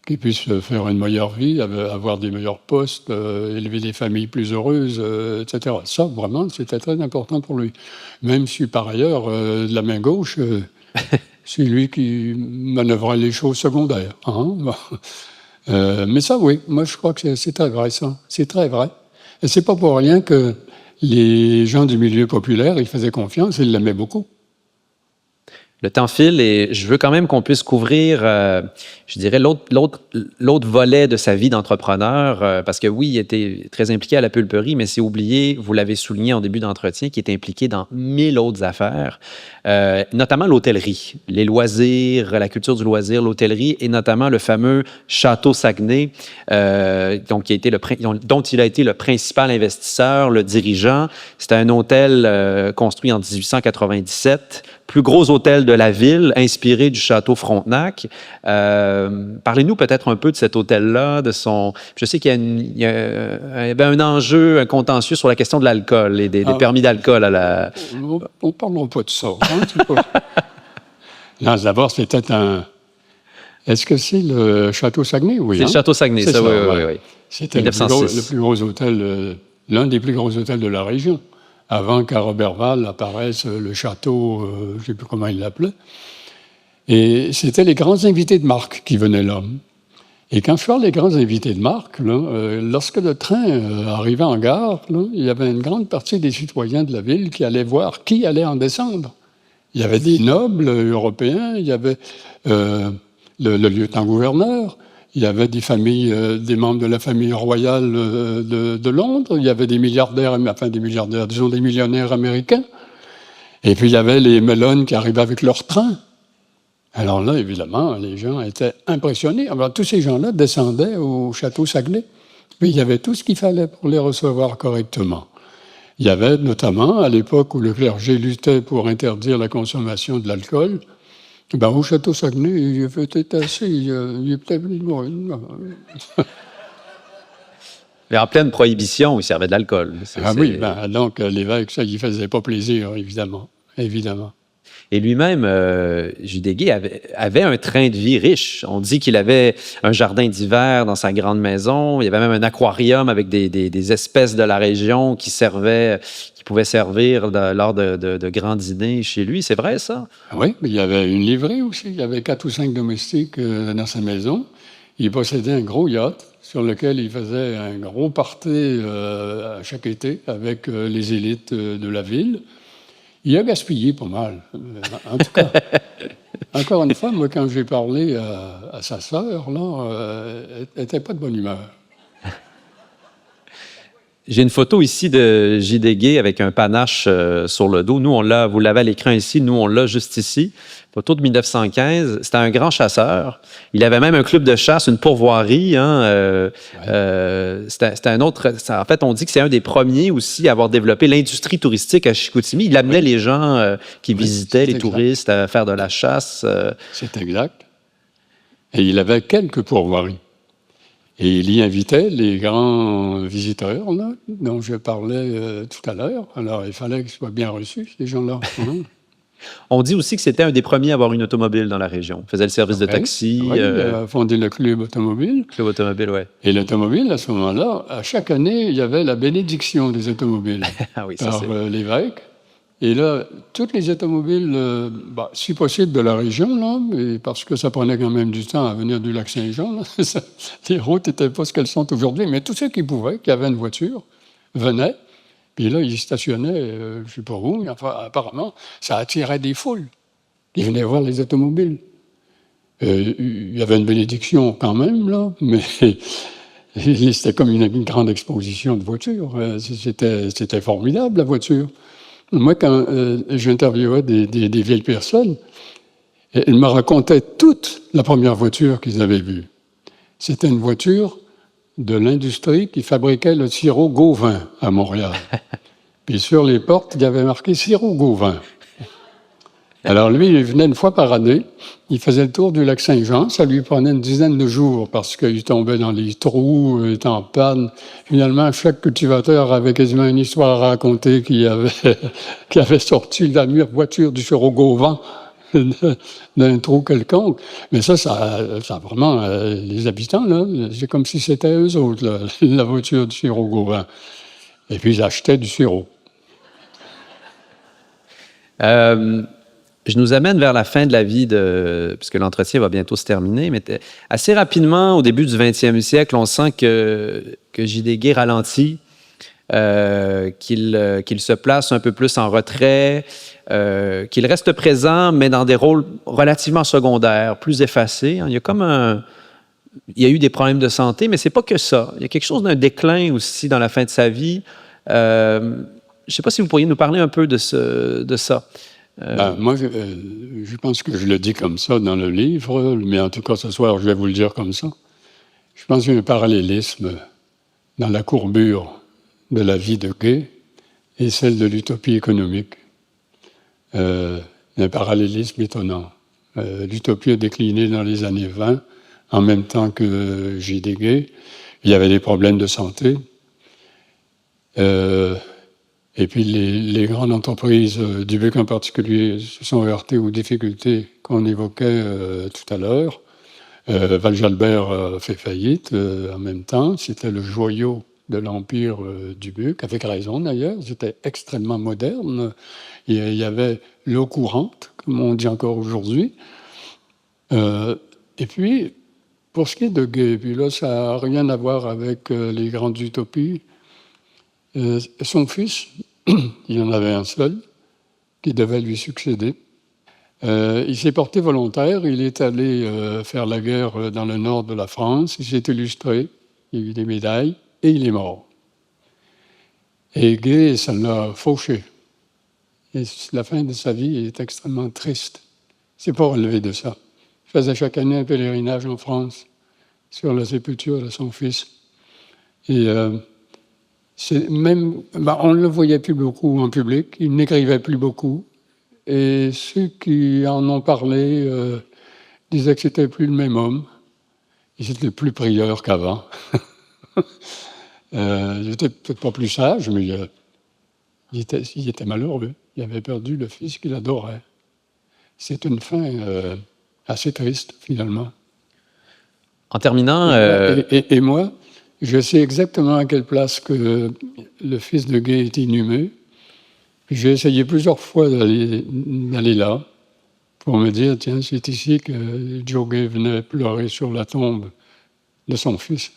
qu'ils puissent faire une meilleure vie, avoir des meilleurs postes, élever des familles plus heureuses, etc. Ça, vraiment, c'était très important pour lui. Même si, par ailleurs, de la main gauche, c'est lui qui manœuvrait les choses secondaires. Hein? Mais ça, oui, moi, je crois que c'est très vrai, ça. C'est très vrai. Et c'est pas pour rien que les gens du milieu populaire, ils faisaient confiance, ils l'aimaient beaucoup. Le temps file et je veux quand même qu'on puisse couvrir, je dirais, l'autre volet de sa vie d'entrepreneur, parce que oui, il était très impliqué à la pulperie, mais c'est oublié, vous l'avez souligné en début d'entretien, qu'il est impliqué dans 1000 autres affaires, notamment l'hôtellerie, les loisirs, la culture du loisir, l'hôtellerie, et notamment le fameux Château Saguenay, dont il a été le principal investisseur, le dirigeant. C'était un hôtel construit en 1897, plus gros hôtel de la ville, inspiré du château Frontenac. Parlez-nous peut-être un peu de cet hôtel-là, de son... Je sais qu'il y avait un enjeu, un contentieux sur la question de l'alcool et des permis d'alcool à la... On ne parlera pas de ça. Hein, non, d'abord, c'était un... Est-ce que c'est le Château Saguenay? Oui. C'est le Château Saguenay, ça, oui. C'était le plus gros hôtel, l'un des plus gros hôtels de la région, avant qu'à Roberval apparaisse le château, je ne sais plus comment il l'appelait. Et c'était les grands invités de marque qui venaient là. Et quand je parle des grands invités de marque, là, lorsque le train arrivait en gare, là, il y avait une grande partie des citoyens de la ville qui allaient voir qui allait en descendre. Il y avait des nobles européens, il y avait le lieutenant-gouverneur, il y avait des familles, des membres de la famille royale de Londres, il y avait des milliardaires, disons des millionnaires américains. Et puis il y avait les Melons qui arrivaient avec leur train. Alors là, évidemment, les gens étaient impressionnés. Alors, tous ces gens-là descendaient au château Saguenay. Puis il y avait tout ce qu'il fallait pour les recevoir correctement. Il y avait notamment, à l'époque où le clergé luttait pour interdire la consommation de l'alcool, ben, au château Saguenay, il était assez... il était... Mais en pleine prohibition, il servait de l'alcool. Oui, donc l'évêque, ça ne lui faisait pas plaisir, évidemment. Et lui-même, J.D. avait un train de vie riche. On dit qu'il avait un jardin d'hiver dans sa grande maison. Il y avait même un aquarium avec des espèces de la région qui pouvaient servir lors de grands dîners chez lui. C'est vrai, ça? Oui, mais il y avait une livrée aussi. Il y avait 4 ou 5 domestiques dans sa maison. Il possédait un gros yacht sur lequel il faisait un gros party chaque été avec les élites de la ville. Il a gaspillé pas mal. En tout cas, encore une fois, moi, quand j'ai parlé à sa sœur, là, elle n'était pas de bonne humeur. J'ai une photo ici de J.D. Gay avec un panache sur le dos. Nous, vous l'avez à l'écran ici, nous, on l'a juste ici. Photo de 1915. C'était un grand chasseur. Il avait même un club de chasse, une pourvoirie. Hein, c'était un autre... En fait, on dit que c'est un des premiers aussi à avoir développé l'industrie touristique à Chicoutimi. Il amenait les gens qui visitaient, les touristes, à faire de la chasse. C'est exact. Et il avait quelques pourvoiries. Et il y invitait les grands visiteurs, là, dont je parlais tout à l'heure. Alors, il fallait qu'ils soient bien reçus, ces gens-là. On dit aussi que c'était un des premiers à avoir une automobile dans la région. Il faisait le service de taxi. Oui, il a fondé le club automobile. Club automobile, oui. Et l'automobile, à ce moment-là, à chaque année, il y avait la bénédiction des automobiles par l'évêque. Et là, toutes les automobiles, si possible de la région, là, parce que ça prenait quand même du temps à venir du lac Saint-Jean, là, les routes n'étaient pas ce qu'elles sont aujourd'hui, mais tous ceux qui pouvaient, qui avaient une voiture, venaient, puis là, ils stationnaient, je ne sais pas où, mais enfin, apparemment, ça attirait des foules qui venaient voir les automobiles. Il y avait une bénédiction quand même, là, mais c'était comme une grande exposition de voitures. C'était formidable, la voiture. Moi, quand j'interviewais des vieilles personnes, elles me racontaient toute la première voiture qu'ils avaient vue. C'était une voiture de l'industrie qui fabriquait le sirop Gauvin à Montréal. Puis sur les portes, il y avait marqué « sirop Gauvin ». Alors lui, il venait une fois par année, il faisait le tour du lac Saint-Jean, ça lui prenait une dizaine de jours parce qu'il tombait dans les trous, il était en panne. Finalement, chaque cultivateur avait quasiment une histoire à raconter qui avait sorti la voiture du sirop Gauvin d'un trou quelconque. Mais ça vraiment, les habitants, là, c'est comme si c'était eux autres, là, la voiture du sirop Gauvin. Et puis ils achetaient du sirop. Je nous amène vers la fin de la vie, puisque l'entretien va bientôt se terminer, mais assez rapidement, au début du 20e siècle, on sent que J.D. Gay ralentit, qu'il se place un peu plus en retrait, qu'il reste présent, mais dans des rôles relativement secondaires, plus effacés. Il y a il y a eu des problèmes de santé, mais c'est pas que ça. Il y a quelque chose d'un déclin aussi dans la fin de sa vie. Je ne sais pas si vous pourriez nous parler un peu de ça. Moi, je pense que je le dis comme ça dans le livre, mais en tout cas, ce soir, je vais vous le dire comme ça. Je pense qu'il y a un parallélisme dans la courbure de la vie de Gay et celle de l'utopie économique. Un parallélisme étonnant. L'utopie a décliné dans les années 20, en même temps que J.D. Gay. Il y avait des problèmes de santé. Et puis les grandes entreprises du Québec en particulier se sont heurtées aux difficultés qu'on évoquait tout à l'heure. Val-Jalbert a fait faillite en même temps. C'était le joyau de l'empire du Buc, avec raison d'ailleurs. C'était extrêmement moderne. Il y avait l'eau courante, comme on dit encore aujourd'hui. Et puis, pour ce qui est de Gay, puis là, ça n'a rien à voir avec les grandes utopies. Son fils, il y en avait un seul, qui devait lui succéder. Il s'est porté volontaire, il est allé faire la guerre dans le nord de la France, il s'est illustré, il a eu des médailles, et il est mort. Et Gay, ça l'a fauché. Et la fin de sa vie est extrêmement triste. C'est pas relevé de ça. Il faisait chaque année un pèlerinage en France sur la sépulture de son fils. Et on ne le voyait plus beaucoup en public, il n'écrivait plus beaucoup. Et ceux qui en ont parlé disaient que c'était plus le même homme. Il était plus prieur qu'avant. Il n'était peut-être pas plus sage, mais il était malheureux. Il avait perdu le fils qu'il adorait. C'est une fin assez triste, finalement. En terminant... Et moi, je sais exactement à quelle place que le fils de Gay est inhumé. J'ai essayé plusieurs fois d'aller là pour me dire, tiens, c'est ici que Joe Gay venait pleurer sur la tombe de son fils.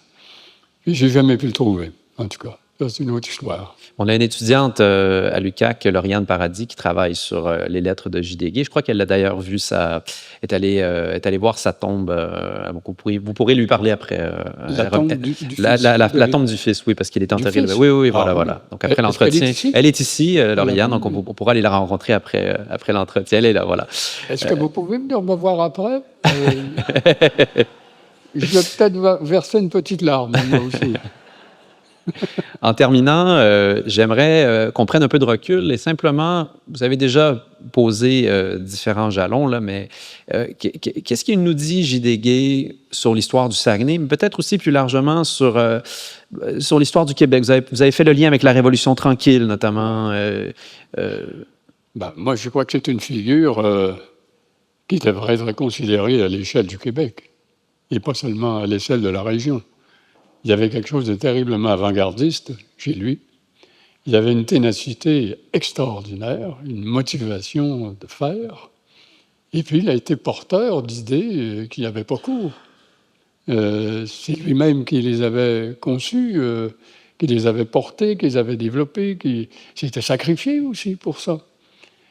Puis j'ai jamais pu le trouver, en tout cas. Ça, c'est une autre histoire. On a une étudiante à l'UQAC, Lauriane Paradis, qui travaille sur les lettres de J.D. Gay. Je crois qu'elle a d'ailleurs vu est allée voir sa tombe. Vous pourrez lui parler après. La tombe du fils. La tombe du fils, oui, parce qu'il est enterré. Oui, voilà. Donc après l'entretien. Elle est ici, Lauriane, donc on pourra aller la rencontrer après l'entretien. Elle est là, voilà. Est-ce que vous pouvez venir me voir après? Je vais peut-être verser une petite larme, moi aussi. En terminant, j'aimerais qu'on prenne un peu de recul et simplement, vous avez déjà posé différents jalons, là, mais qu'est-ce qu'il nous dit, J.D. Gay, sur l'histoire du Saguenay, mais peut-être aussi plus largement sur l'histoire du Québec? Vous avez fait le lien avec la Révolution tranquille, notamment. Moi, je crois que c'est une figure qui devrait être considérée à l'échelle du Québec, et pas seulement à l'échelle de la région. Il y avait quelque chose de terriblement avant-gardiste chez lui. Il avait une ténacité extraordinaire, une motivation de faire. Et puis, il a été porteur d'idées qui n'avaient pas cours. C'est lui-même qui les avait conçues, qui les avait portées, qui les avait développées, qui s'était sacrifié aussi pour ça.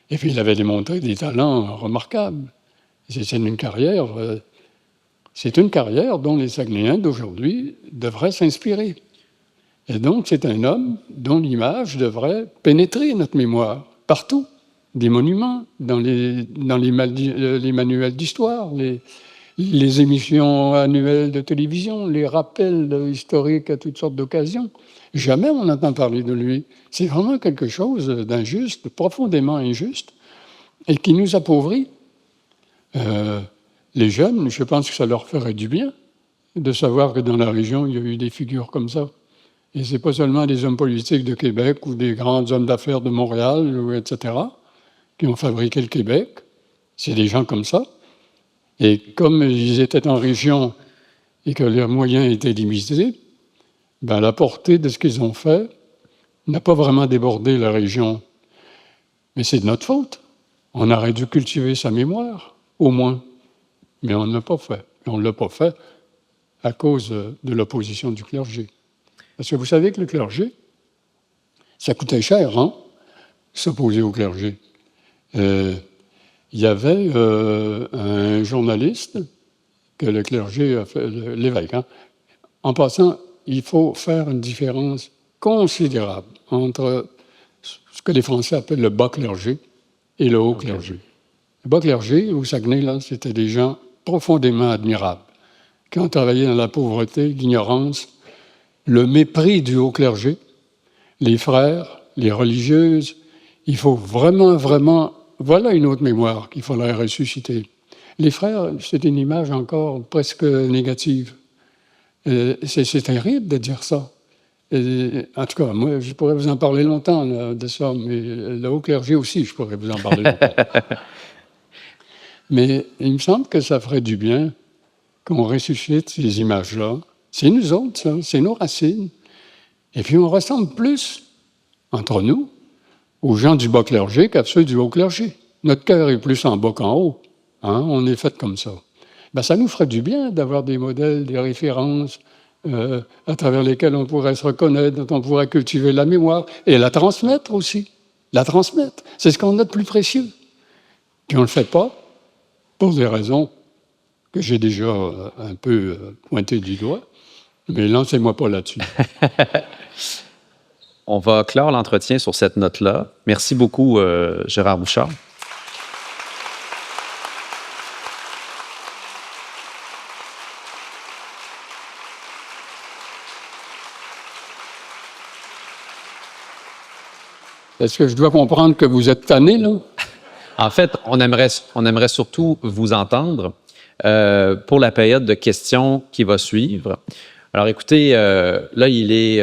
Et puis, il avait démontré des talents remarquables. C'était une carrière C'est une carrière dont les Saguenayens d'aujourd'hui devraient s'inspirer. Et donc, c'est un homme dont l'image devrait pénétrer notre mémoire, partout. Des monuments, dans les manuels d'histoire, les émissions annuelles de télévision, les rappels historiques à toutes sortes d'occasions. Jamais on n'entend parler de lui. C'est vraiment quelque chose d'injuste, profondément injuste, et qui nous appauvrit. Les jeunes, je pense que ça leur ferait du bien de savoir que dans la région, il y a eu des figures comme ça. Et ce n'est pas seulement des hommes politiques de Québec ou des grands hommes d'affaires de Montréal, etc., qui ont fabriqué le Québec. C'est des gens comme ça. Et comme ils étaient en région et que leurs moyens étaient limités, ben la portée de ce qu'ils ont fait n'a pas vraiment débordé la région. Mais c'est de notre faute. On aurait dû cultiver sa mémoire, au moins. Mais on ne l'a pas fait. Et on ne l'a pas fait à cause de l'opposition du clergé. Parce que vous savez que le clergé, ça coûtait cher, hein, s'opposer au clergé. Il y avait un journaliste que le clergé a fait, l'évêque. Hein. En passant, il faut faire une différence considérable entre ce que les Français appellent le bas clergé et le haut clergé. Le bas clergé, au Saguenay, là, c'était des gens profondément admirables, qui ont travaillé dans la pauvreté, l'ignorance, le mépris du haut clergé, les frères, les religieuses. Il faut vraiment, vraiment... Voilà une autre mémoire qu'il faudrait ressusciter. Les frères, c'est une image encore presque négative. C'est terrible de dire ça. En tout cas, moi, je pourrais vous en parler longtemps là, de ça, mais le haut clergé aussi, je pourrais vous en parler longtemps. Mais il me semble que ça ferait du bien qu'on ressuscite ces images-là. C'est nous autres, ça, c'est nos racines. Et puis on ressemble plus, entre nous, aux gens du bas clergé qu'à ceux du haut clergé. Notre cœur est plus en bas qu'en haut. Hein? On est fait comme ça. Ben, ça nous ferait du bien d'avoir des modèles, des références à travers lesquelles on pourrait se reconnaître, dont on pourrait cultiver la mémoire et la transmettre aussi. La transmettre. C'est ce qu'on a de plus précieux. Puis on ne le fait pas pour des raisons que j'ai déjà un peu pointées du doigt. Mais lancez-moi pas là-dessus. On va clore l'entretien sur cette note-là. Merci beaucoup, Gérard Bouchard. Est-ce que je dois comprendre que vous êtes tanné, là? En fait, on aimerait surtout vous entendre pour la période de questions qui va suivre. Alors, écoutez, là, il est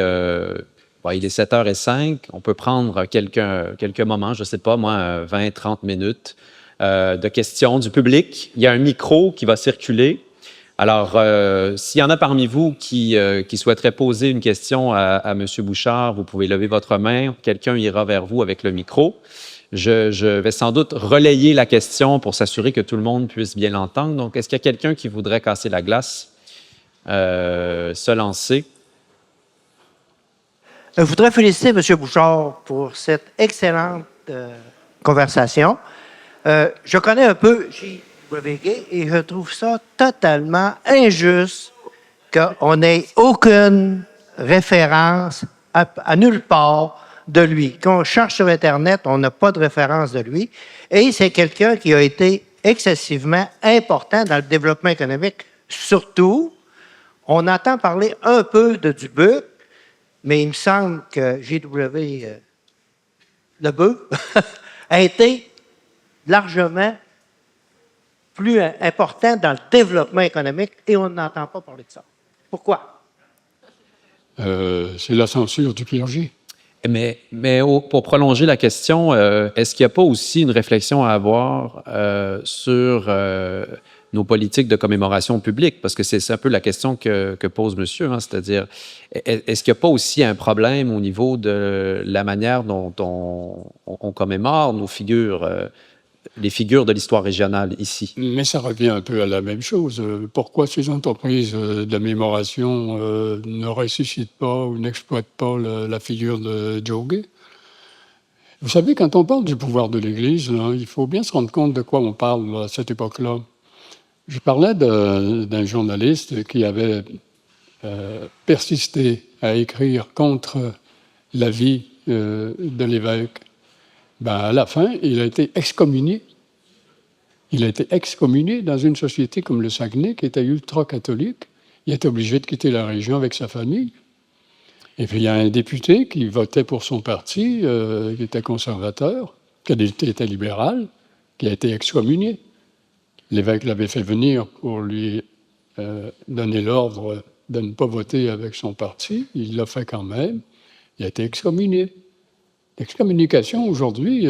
7h05. On peut prendre quelques moments, je ne sais pas, moi, 20, 30 minutes de questions du public. Il y a un micro qui va circuler. Alors, s'il y en a parmi vous qui souhaiteraient poser une question à M. Bouchard, vous pouvez lever votre main. Quelqu'un ira vers vous avec le micro. Je vais sans doute relayer la question pour s'assurer que tout le monde puisse bien l'entendre. Donc, est-ce qu'il y a quelqu'un qui voudrait casser la glace, se lancer? Je voudrais féliciter M. Bouchard pour cette excellente conversation. Je connais un peu JWG et je trouve ça totalement injuste qu'on n'ait aucune référence à nulle part de lui. Quand on cherche sur Internet, on n'a pas de référence de lui. Et c'est quelqu'un qui a été excessivement important dans le développement économique. Surtout, on entend parler un peu de Dubuc, mais il me semble que J.W. Lebeuf a été largement plus important dans le développement économique et on n'entend pas parler de ça. Pourquoi? C'est la censure du clergé. Mais pour prolonger la question, est-ce qu'il n'y a pas aussi une réflexion à avoir sur nos politiques de commémoration publique? Parce que c'est un peu la question que pose monsieur, hein, c'est-à-dire, est-ce qu'il n'y a pas aussi un problème au niveau de la manière dont on commémore nos figures, les figures de l'histoire régionale ici? Mais ça revient un peu à la même chose. Pourquoi ces entreprises de la mémoration ne ressuscitent pas ou n'exploitent pas la figure de Djogé? Vous savez, quand on parle du pouvoir de l'Église, là, il faut bien se rendre compte de quoi on parle là, à cette époque-là. Je parlais d'un journaliste qui avait persisté à écrire contre l'avis de l'évêque. Ben, à la fin, il a été excommunié. Il a été excommunié dans une société comme le Saguenay, qui était ultra-catholique. Il était obligé de quitter la région avec sa famille. Et puis, il y a un député qui votait pour son parti, qui était conservateur, qui était libéral, qui a été excommunié. L'évêque l'avait fait venir pour lui donner l'ordre de ne pas voter avec son parti. Il l'a fait quand même. Il a été excommunié. L'excommunication, aujourd'hui,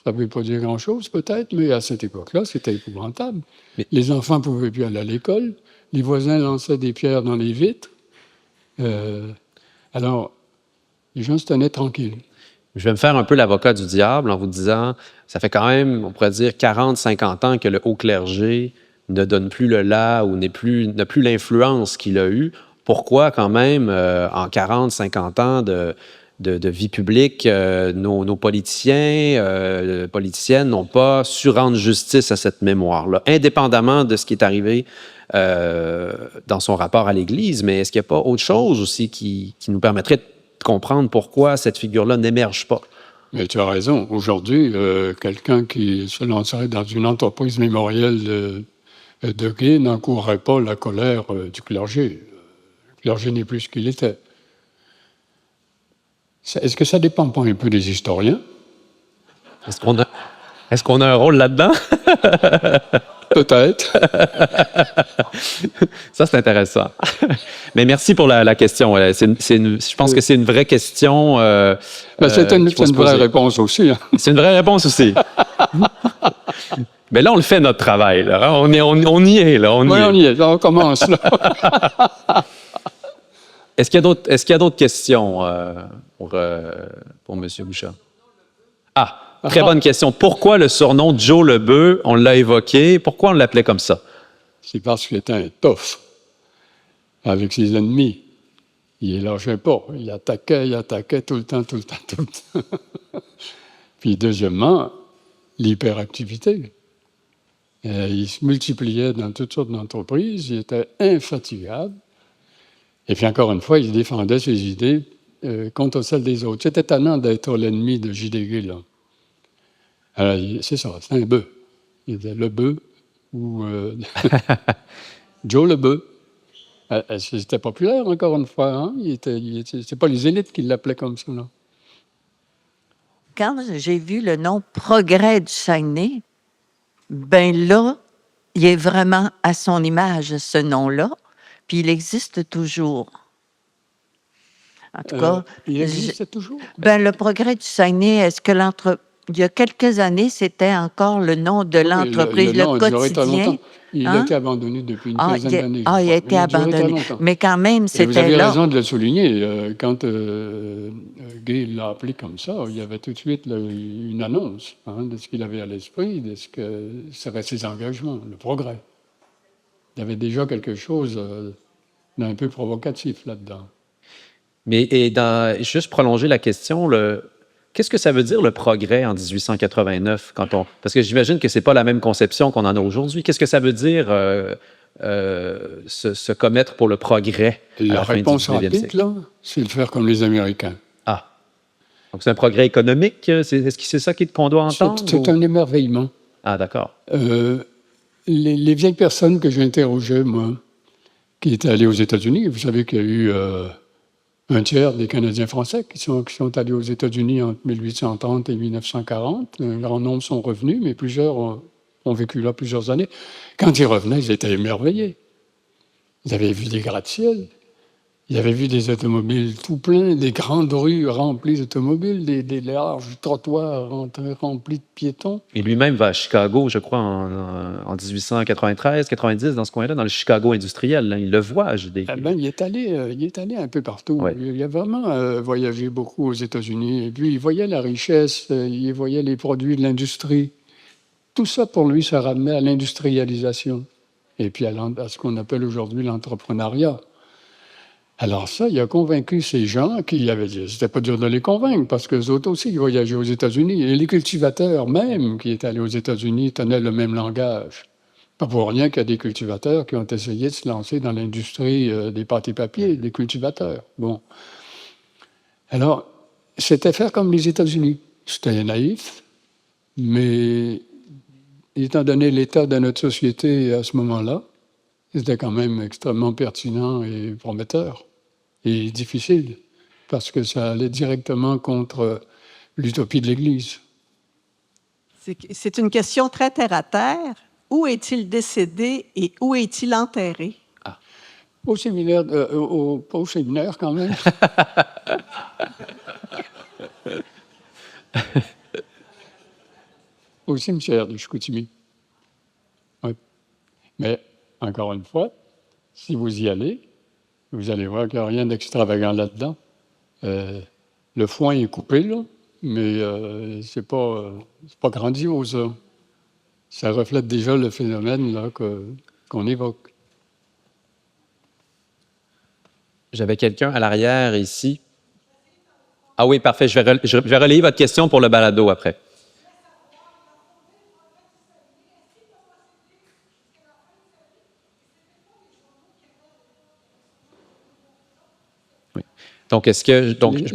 ça ne veut pas dire grand-chose, peut-être, mais à cette époque-là, c'était épouvantable. Mais- Les enfants ne pouvaient plus aller à l'école. Les voisins lançaient des pierres dans les vitres. Alors, les gens se tenaient tranquilles. Je vais me faire un peu l'avocat du diable en vous disant, ça fait quand même, on pourrait dire, 40, 50 ans que le haut clergé ne donne plus le là ou n'a plus l'influence qu'il a eue. Pourquoi, quand même, en 40, 50 ans de vie publique, nos politiciens, politiciennes n'ont pas su rendre justice à cette mémoire-là, indépendamment de ce qui est arrivé dans son rapport à l'Église? Mais est-ce qu'il n'y a pas autre chose aussi qui nous permettrait de comprendre pourquoi cette figure-là n'émerge pas? Mais tu as raison. Aujourd'hui, quelqu'un qui se lancerait dans une entreprise mémorielle de Gay n'encourrait pas la colère du clergé. Le clergé n'est plus ce qu'il était. Est-ce que ça ne dépend pas un peu des historiens? Est-ce qu'on a un rôle là-dedans? Peut-être. Ça, c'est intéressant. Mais merci pour la question. Je pense que c'est une vraie question. C'est une vraie réponse aussi. Hein. C'est une vraie réponse aussi. Mais là, on le fait, notre travail. Là. On y est. Là. On y est. Là, on commence. Là. Est-ce qu'il y a d'autres questions pour M. Bouchard? Très bonne question. Pourquoi le surnom Joe le Bœuf? On l'a évoqué. Pourquoi on l'appelait comme ça? C'est parce qu'il était un tough avec ses ennemis. Il ne lâchait pas. Il attaquait tout le temps. Puis deuxièmement, l'hyperactivité. Il se multipliait dans toutes sortes d'entreprises. Il était infatigable. Et puis encore une fois, il défendait ses idées contre celles des autres. C'était étonnant d'être l'ennemi de J.D. Gay, là. Alors, c'est ça, c'est un bœuf. Il était le bœuf ou Joe le bœuf. C'était populaire, encore une fois. Hein? C'est pas les élites qui l'appelaient comme ça. Là. Quand j'ai vu le nom Progrès du Saguenay, ben là, il est vraiment à son image, ce nom-là, puis il existe toujours. En tout cas... Il existe toujours? Ben, le Progrès du Saguenay, est-ce que il y a quelques années, c'était encore le nom de l'entreprise, le quotidien. Il a été abandonné depuis une quinzaine d'années. Il a été abandonné. Mais quand même, c'était là. Vous avez raison de le souligner. Quand Gay l'a appelé comme ça, il y avait tout de suite une annonce de ce qu'il avait à l'esprit, de ce que seraient ses engagements, le progrès. Il y avait déjà quelque chose d'un peu provocatif là-dedans. Mais juste prolonger la question, qu'est-ce que ça veut dire le progrès en 1889 parce que j'imagine que c'est pas la même conception qu'on en a aujourd'hui. Qu'est-ce que ça veut dire se commettre pour le progrès à la fin du 19e siècle? Là, c'est de faire comme les Américains. Donc c'est un progrès économique. Est-ce que c'est ça qu'on doit entendre? C'est un émerveillement. D'accord. Les vieilles personnes que j'ai interrogées, moi, qui étaient allées aux États-Unis, vous savez qu'il y a eu un tiers des Canadiens français qui sont allés aux États-Unis entre 1830 et 1940. Un grand nombre sont revenus, mais plusieurs ont vécu là plusieurs années. Quand ils revenaient, ils étaient émerveillés. Ils avaient vu des gratte-ciels. Ils avaient vu des automobiles tout pleins, des grandes rues remplies d'automobiles, des larges trottoirs remplis de piétons. Et lui-même va à Chicago, je crois, en 1893, 90, dans ce coin-là, dans le Chicago industriel. Là, il le voit, J.D. Il est allé un peu partout. Ouais. Il a vraiment voyagé beaucoup aux États-Unis. Et puis, il voyait la richesse, il voyait les produits de l'industrie. Tout ça, pour lui, ça ramenait à l'industrialisation. Et puis à ce qu'on appelle aujourd'hui l'entrepreneuriat. Alors ça, il a convaincu ces gens qui avaient dit, c'était pas dur de les convaincre, parce qu'eux autres aussi, ils voyageaient aux États-Unis. Et les cultivateurs même qui étaient allés aux États-Unis tenaient le même langage. Pas pour rien qu'il y a des cultivateurs qui ont essayé de se lancer dans l'industrie des pâtes et papiers, des cultivateurs. Bon. Alors, c'était faire comme les États-Unis. C'était naïf, mais étant donné l'état de notre société à ce moment-là, c'était quand même extrêmement pertinent et prometteur et difficile, parce que ça allait directement contre l'utopie de l'Église. C'est une question très terre-à-terre. Où est-il décédé et où est-il enterré? Au séminaire, pas au séminaire quand même. Au cimetière de Chicoutimi. Oui. Mais, encore une fois, si vous y allez, vous allez voir qu'il n'y a rien d'extravagant là-dedans. Le foin est coupé, là, mais c'est pas grandiose. Là. Ça reflète déjà le phénomène là, qu'on évoque. J'avais quelqu'un à l'arrière ici. Ah oui, parfait. Je vais relayer votre question pour le balado après. Oui. Donc,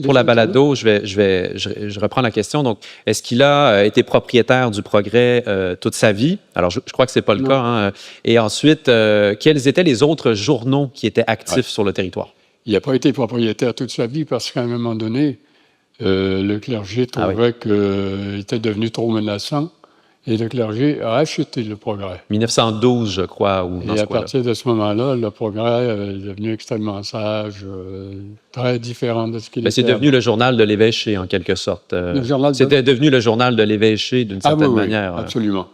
pour la balado, je reprends la question. Donc, est-ce qu'il a été propriétaire du Progrès toute sa vie? Alors, je crois que c'est pas le cas. Hein. Et ensuite, quels étaient les autres journaux qui étaient actifs sur le territoire? Il n'a pas été propriétaire toute sa vie parce qu'à un moment donné, le clergé trouvait qu'il était devenu trop menaçant et le clergé a acheté le Progrès. 1912, je crois. Et à partir de ce moment-là, le Progrès est devenu extrêmement sage, très différent de ce qu'il était. C'est devenu le journal de l'évêché, en quelque sorte. C'était devenu le journal de l'évêché, d'une certaine manière. Oui, absolument.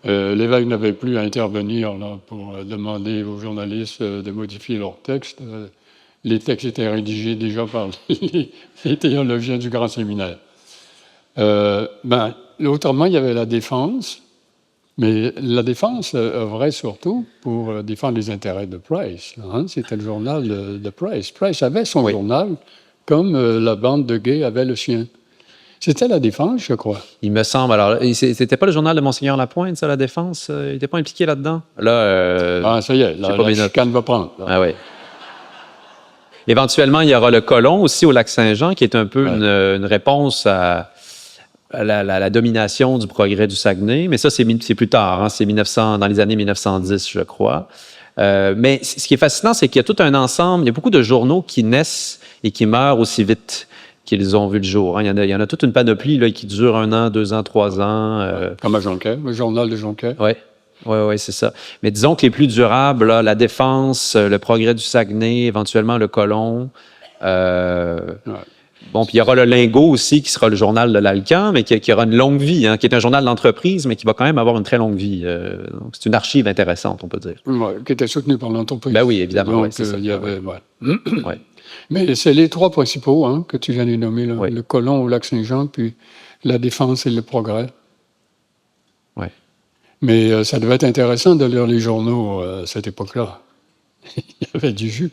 L'évêque n'avait plus à intervenir là, pour demander aux journalistes de modifier leurs textes. Les textes étaient rédigés déjà par les théologiens du Grand Séminaire. Autrement, il y avait la défense, mais la défense œuvrait surtout pour défendre les intérêts de Price. Hein? C'était le journal de Price. Price avait son journal, comme la bande de Gay avait le sien. C'était la défense, je crois. Il me semble. Alors, c'était pas le journal de Monseigneur Lapointe, ça, la défense? Il n'était pas impliqué là-dedans? Là, ça y est, la chicane va prendre. Là. Ah oui. Éventuellement, il y aura le Colon aussi au Lac-Saint-Jean, qui est un peu une réponse à la domination du Progrès du Saguenay. Mais ça, c'est plus tard. Hein? C'est dans les années 1910, je crois. Mais ce qui est fascinant, c'est qu'il y a tout un ensemble, il y a beaucoup de journaux qui naissent et qui meurent aussi vite qu'ils ont vu le jour. Hein? Il y en a toute une panoplie là, qui dure 1 an, 2 ans, 3 ans. Comme à Jonquière, le journal de Jonquière. Oui. Oui, c'est ça. Mais disons que les plus durables, là, la Défense, le Progrès du Saguenay, éventuellement le Colon. Bon, puis il y aura le Lingot aussi, qui sera le journal de l'Alcan, mais qui aura une longue vie, hein, qui est un journal d'entreprise, mais qui va quand même avoir une très longue vie. Donc, c'est une archive intéressante, on peut dire. Qui était soutenue par l'entreprise. Ben oui, évidemment. Donc, il y avait... Mais c'est les 3 principaux hein, que tu viens de nommer, là, le Colon au Lac-Saint-Jean, puis la Défense et le Progrès. Oui. Mais ça devait être intéressant de lire les journaux à cette époque-là. Il y avait du jus.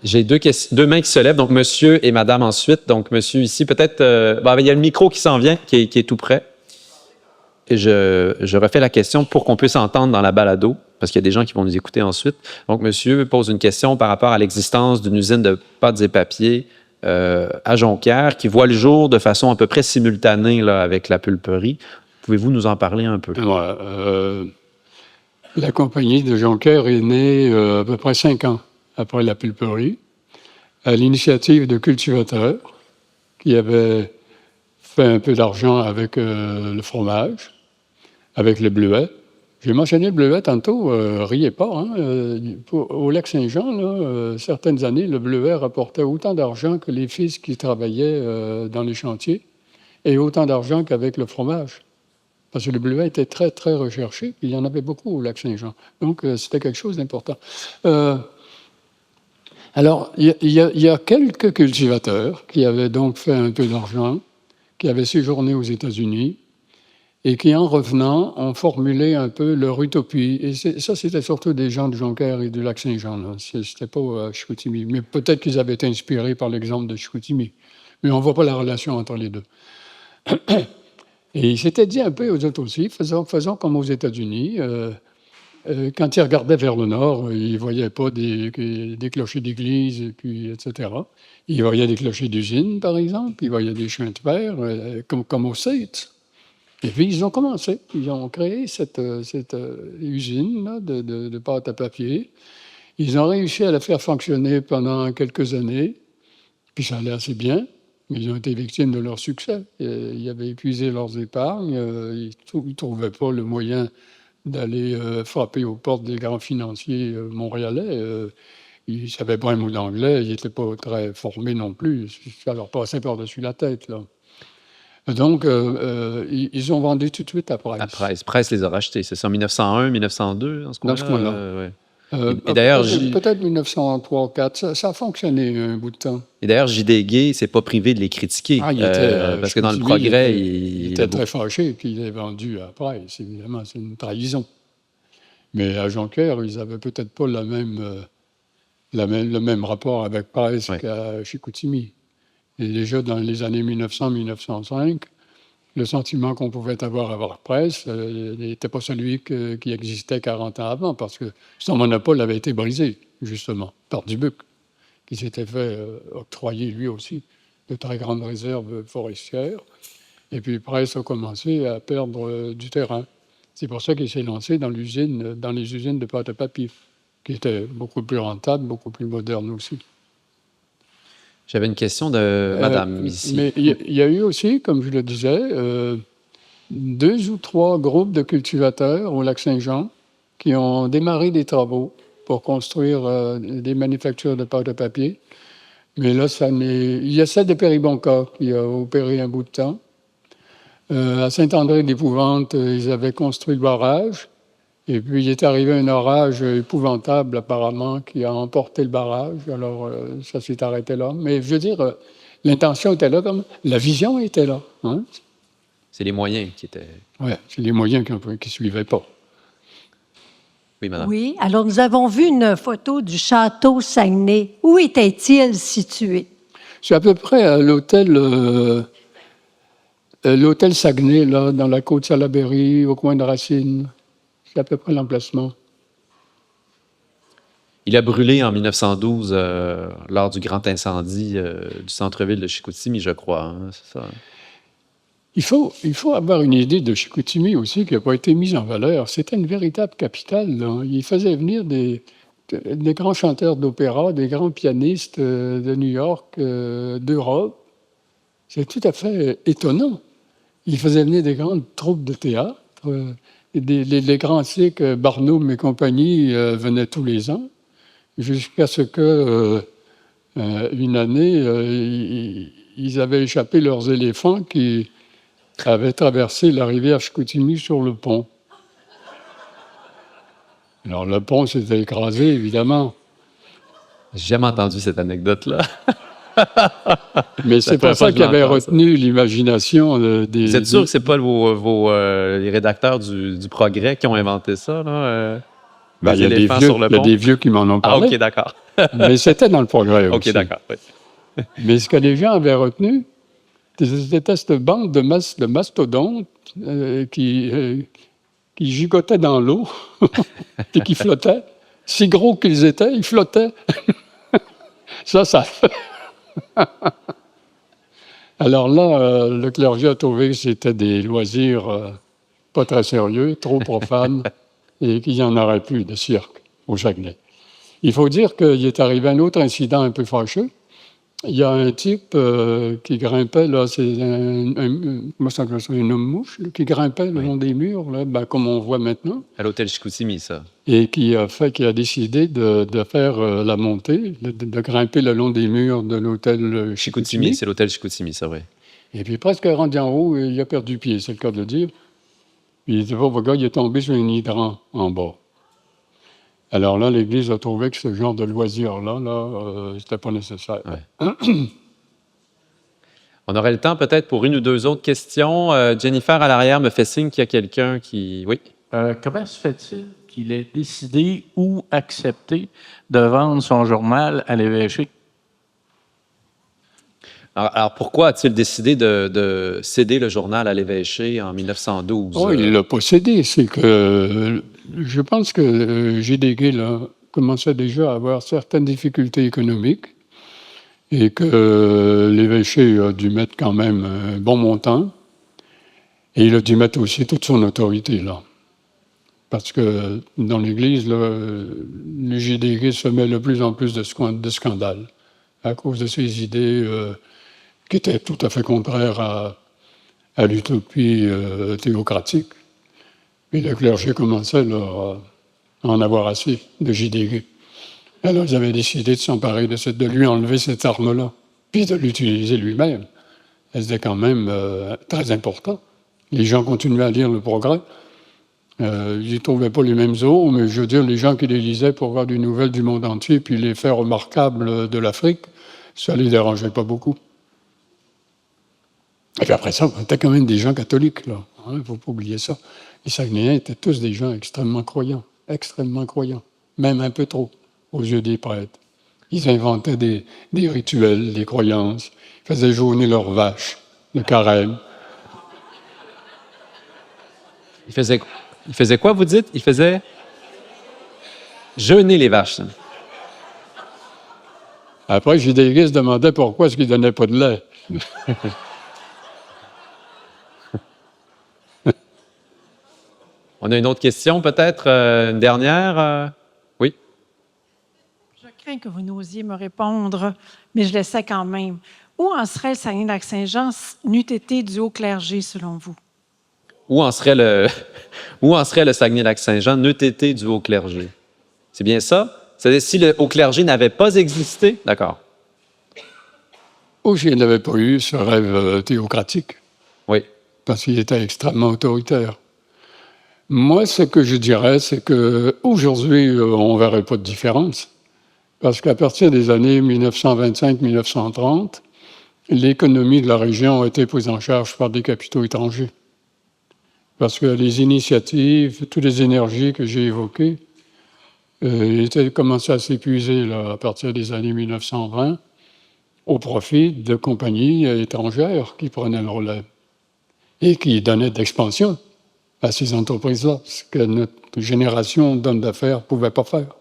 J'ai deux mains qui se lèvent, donc monsieur et madame ensuite. Donc monsieur ici, peut-être... il y a le micro qui s'en vient, qui est tout près. Et je refais la question pour qu'on puisse entendre dans la balado, parce qu'il y a des gens qui vont nous écouter ensuite. Donc monsieur pose une question par rapport à l'existence d'une usine de pâtes et papiers à Jonquière, qui voit le jour de façon à peu près simultanée là, avec la pulperie. Pouvez-vous nous en parler un peu? La compagnie de Jonquière est née à peu près 5 ans après la pulperie, à l'initiative de cultivateurs qui avaient fait un peu d'argent avec le fromage, avec le bleuet. J'ai mentionné le bleuet tantôt, riez pas. Hein, au Lac-Saint-Jean, certaines années, le bleuet rapportait autant d'argent que les fils qui travaillaient dans les chantiers et autant d'argent qu'avec le fromage. Parce que le bleuet était très, très recherché. Il y en avait beaucoup au Lac-Saint-Jean. Donc, c'était quelque chose d'important. Alors, il y a quelques cultivateurs qui avaient donc fait un peu d'argent, qui avaient séjourné aux États-Unis et qui, en revenant, ont formulé un peu leur utopie. Et ça, c'était surtout des gens de Jonquière et du Lac-Saint-Jean. C'était pas Chicoutimi. Mais peut-être qu'ils avaient été inspirés par l'exemple de Chicoutimi. Mais on ne voit pas la relation entre les deux. Et il s'était dit un peu aux autres aussi, faisons comme aux États-Unis. Quand il regardait vers le nord, il ne voyait pas des clochers d'église, etc. Il voyait des clochers d'usine, par exemple. Il voyait des chemins de fer, comme aux States. Et puis, ils ont commencé. Ils ont créé cette usine là, de pâte à papier. Ils ont réussi à la faire fonctionner pendant quelques années. Puis ça allait assez bien. Mais ils ont été victimes de leur succès. Ils avaient épuisé leurs épargnes. Ils ne trouvaient pas le moyen d'aller frapper aux portes des grands financiers montréalais. Ils ne savaient pas un mot d'anglais. Ils n'étaient pas très formés non plus. Ça leur passait par-dessus la tête, là. Donc, ils ont vendu tout de suite à Price. À Price. Price les a rachetés, c'est ça, en 1901, 1902, dans ce coin-là? Dans ce coin-là. Ouais. Et d'ailleurs, peut-être 1903-4, ça a fonctionné un bout de temps. Et d'ailleurs, J.D. Gay ne s'est pas privé de les critiquer. Il était, parce que dans le Progrès, il était très fâché qu'il ait vendu à Price. Évidemment, c'est une trahison. Mais à Jonquière, ils n'avaient peut-être pas le même rapport avec Price qu'à Chicoutimi. Et déjà dans les années 1900-1905, le sentiment qu'on pouvait avoir avec Price n'était pas celui qui existait 40 ans avant, parce que son monopole avait été brisé, justement, par Dubuc, qui s'était fait octroyer lui aussi de très grandes réserves forestières. Et puis Price a commencé à perdre du terrain. C'est pour ça qu'il s'est lancé dans les usines de pâte à papier, qui étaient beaucoup plus rentables, beaucoup plus modernes aussi. J'avais une question de madame ici. Mais il y a eu aussi, comme je le disais, 2 ou 3 groupes de cultivateurs au Lac-Saint-Jean qui ont démarré des travaux pour construire des manufactures de pâte à papier. Mais là, il y a celle de Péribonka qui a opéré un bout de temps. À Saint-André-d'Épouvante, ils avaient construit le barrage. Et puis, il est arrivé un orage épouvantable, apparemment, qui a emporté le barrage. Alors, ça s'est arrêté là. Mais je veux dire, l'intention était là, la vision était là. Hein? C'est les moyens qui étaient... Oui, c'est les moyens qui ne suivaient pas. Oui, madame. Oui, alors nous avons vu une photo du château Saguenay. Où était-il situé? C'est à peu près à l'hôtel Saguenay, là, dans la côte Salaberry, au coin de Racine. C'est à peu près l'emplacement. Il a brûlé en 1912 lors du grand incendie du centre-ville de Chicoutimi, je crois. Hein, c'est ça. Il faut avoir une idée de Chicoutimi aussi qui n'a pas été mise en valeur. C'était une véritable capitale, là. Il faisait venir des grands chanteurs d'opéra, des grands pianistes de New York, d'Europe. C'est tout à fait étonnant. Il faisait venir des grandes troupes de théâtre. Les grands cycles, Barnum et compagnie, venaient tous les ans, jusqu'à ce que, une année, ils avaient échappé leurs éléphants qui avaient traversé la rivière Chicoutimi sur le pont. Alors, le pont s'était écrasé, évidemment. J'ai jamais entendu cette anecdote-là. Mais c'est pour ça qu'il avait retenu l'imagination des... Vous êtes sûr que ce n'est pas les rédacteurs du Progrès qui ont inventé ça, là? Il y a des vieux qui m'en ont parlé. Ah, OK, d'accord. Mais c'était dans le Progrès aussi. OK, d'accord. Oui. Mais ce que les gens avaient retenu, c'était cette bande de mastodontes qui gigotaient dans l'eau et qui flottaient. Si gros qu'ils étaient, ils flottaient. Ça fait... Alors là, le clergé a trouvé que c'était des loisirs pas très sérieux, trop profanes, et qu'il n'y en aurait plus de cirque au Saguenay. Il faut dire qu'il est arrivé un autre incident un peu fâcheux. Il y a un type qui grimpait, là, c'est une homme-mouche, qui grimpait le long des murs, là, comme on voit maintenant. À l'hôtel Chicoutimi, ça. Et qui a décidé de faire la montée, de grimper le long des murs de l'hôtel Chicoutimi. C'est l'hôtel Chicoutimi, ça, oui. Et puis presque rendu en haut, il a perdu pied, c'est le cas de le dire. Puis le pauvre gars, il est tombé sur un hydrant en bas. Alors là, l'Église a trouvé que ce genre de loisir-là, c'était pas nécessaire. Ouais. On aurait le temps peut-être pour une ou deux autres questions. Jennifer, à l'arrière, me fait signe qu'il y a quelqu'un qui... Oui? Comment se fait-il qu'il ait décidé ou accepté de vendre son journal à l'évêché? Alors, pourquoi a-t-il décidé de céder le journal à l'évêché en 1912? Oh, il ne l'a pas cédé. C'est que je pense que J.D. là, commençait déjà à avoir certaines difficultés économiques et que l'évêché a dû mettre quand même un bon montant. Et il a dû mettre aussi toute son autorité là. Parce que dans l'Église, le J.D. se met de plus en plus de scandales à cause de ses idées qui étaient tout à fait contraires à l'utopie théocratique. Et le clergé commençait là, à en avoir assez de J.D. Alors ils avaient décidé de s'emparer de lui enlever cette arme-là, puis de l'utiliser lui-même. C'était quand même très important. Les gens continuaient à lire le Progrès. Ils n'y trouvaient pas les mêmes eaux, mais je veux dire, les gens qui les lisaient pour voir des nouvelles du monde entier, puis les faits remarquables de l'Afrique, ça ne les dérangeait pas beaucoup. Et puis après ça, c'était quand même des gens catholiques, là. Il ne faut pas oublier ça. Les Saguenayens étaient tous des gens extrêmement croyants, même un peu trop, aux yeux des prêtres. Ils inventaient des rituels, des croyances, ils faisaient jaunir leurs vaches, le carême. Il faisait quoi, vous dites? Il faisait jeûner les vaches. Ça. Après, J.D. se demandait pourquoi est-ce qu'ils ne donnaient pas de lait. On a une autre question, peut-être? Une dernière? Oui? Je crains que vous n'osiez me répondre, mais je le sais quand même. Où en serait le Saguenay-Lac-Saint-Jean n'eût été du haut clergé, selon vous? Où en serait le Saguenay-Lac-Saint-Jean n'eût été du haut clergé? C'est bien ça? C'est-à-dire, si le haut clergé n'avait pas existé? D'accord. Ou s'il n'avait pas eu ce rêve théocratique. Oui. Parce qu'il était extrêmement autoritaire. Moi, ce que je dirais, c'est qu'aujourd'hui, on ne verrait pas de différence. Parce qu'à partir des années 1925-1930, l'économie de la région a été prise en charge par des capitaux étrangers. Parce que les initiatives, toutes les énergies que j'ai évoquées, étaient commencées à s'épuiser là, à partir des années 1920, au profit de compagnies étrangères qui prenaient le relais et qui donnaient de l'expansion à ces entreprises-là, ce que notre génération d'hommes d'affaires ne pouvait pas faire.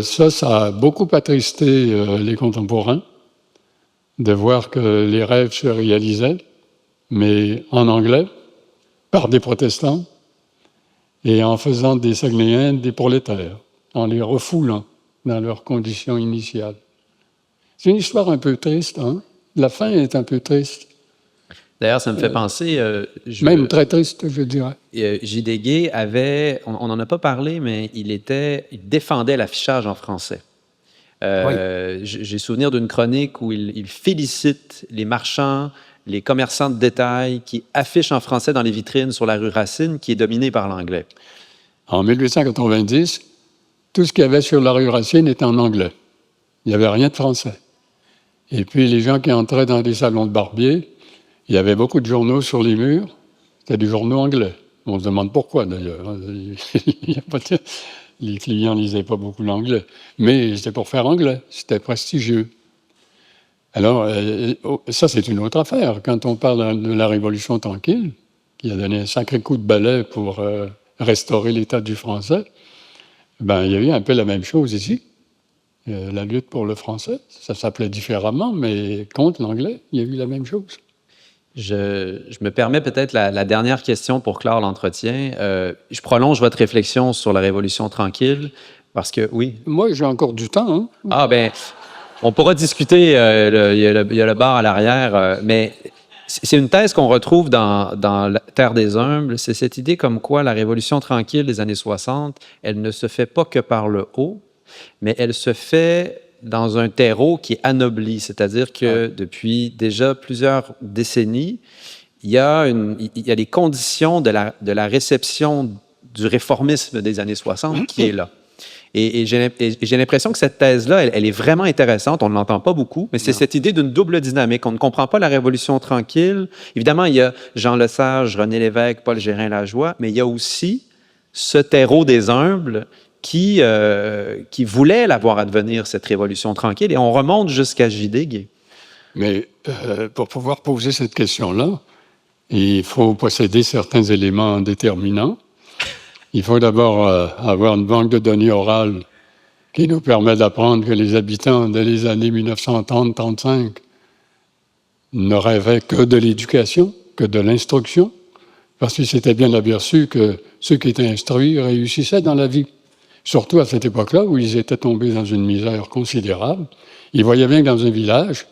Ça a beaucoup attristé les contemporains de voir que les rêves se réalisaient, mais en anglais, par des protestants, et en faisant des Saguenayens des prolétaires, en les refoulant dans leurs conditions initiales. C'est une histoire un peu triste, hein? La fin est un peu triste. D'ailleurs, ça me fait penser... même très triste, je dirais. J.D. avait... On n'en a pas parlé, mais il défendait l'affichage en français. Oui. J'ai souvenir d'une chronique où il félicite les marchands, les commerçants de détail qui affichent en français dans les vitrines sur la rue Racine, qui est dominée par l'anglais. En 1890, tout ce qu'il y avait sur la rue Racine était en anglais. Il n'y avait rien de français. Et puis, les gens qui entraient dans des salons de barbier, il y avait beaucoup de journaux sur les murs. C'était des journaux anglais. On se demande pourquoi, d'ailleurs. Les clients ne lisaient pas beaucoup l'anglais. Mais c'était pour faire anglais. C'était prestigieux. Alors, ça, c'est une autre affaire. Quand on parle de la Révolution tranquille, qui a donné un sacré coup de balai pour restaurer l'état du français, ben, il y a eu un peu la même chose ici. La lutte pour le français, ça s'appelait différemment, mais contre l'anglais, il y a eu la même chose. Je me permets peut-être la dernière question pour clore l'entretien. Je prolonge votre réflexion sur la Révolution tranquille, parce que, oui. Moi, j'ai encore du temps. Hein? Ah, bien, on pourra discuter, il y a le bar à l'arrière, mais c'est une thèse qu'on retrouve dans la Terre des Humbles. C'est cette idée comme quoi la Révolution tranquille des années 60, elle ne se fait pas que par le haut, mais elle se fait dans un terreau qui est anobli, c'est-à-dire que depuis déjà plusieurs décennies, il y a les conditions de la réception du réformisme des années 60 qui est là. Et j'ai l'impression que cette thèse-là, elle est vraiment intéressante. On ne l'entend pas beaucoup, mais c'est cette idée d'une double dynamique. On ne comprend pas la Révolution tranquille. Évidemment, il y a Jean Lesage, René Lévesque, Paul Gérin-Lajoie, mais il y a aussi ce terreau des humbles qui voulait la voir advenir, cette Révolution tranquille. Et on remonte jusqu'à J.D. Mais pour pouvoir poser cette question-là, il faut posséder certains éléments déterminants. Il faut d'abord avoir une banque de données orales qui nous permet d'apprendre que les habitants dès les années 1930-35 ne rêvaient que de l'éducation, que de l'instruction, parce qu'ils s'étaient bien aperçus que ceux qui étaient instruits réussissaient dans la vie. Surtout à cette époque-là où ils étaient tombés dans une misère considérable. Ils voyaient bien que dans un village,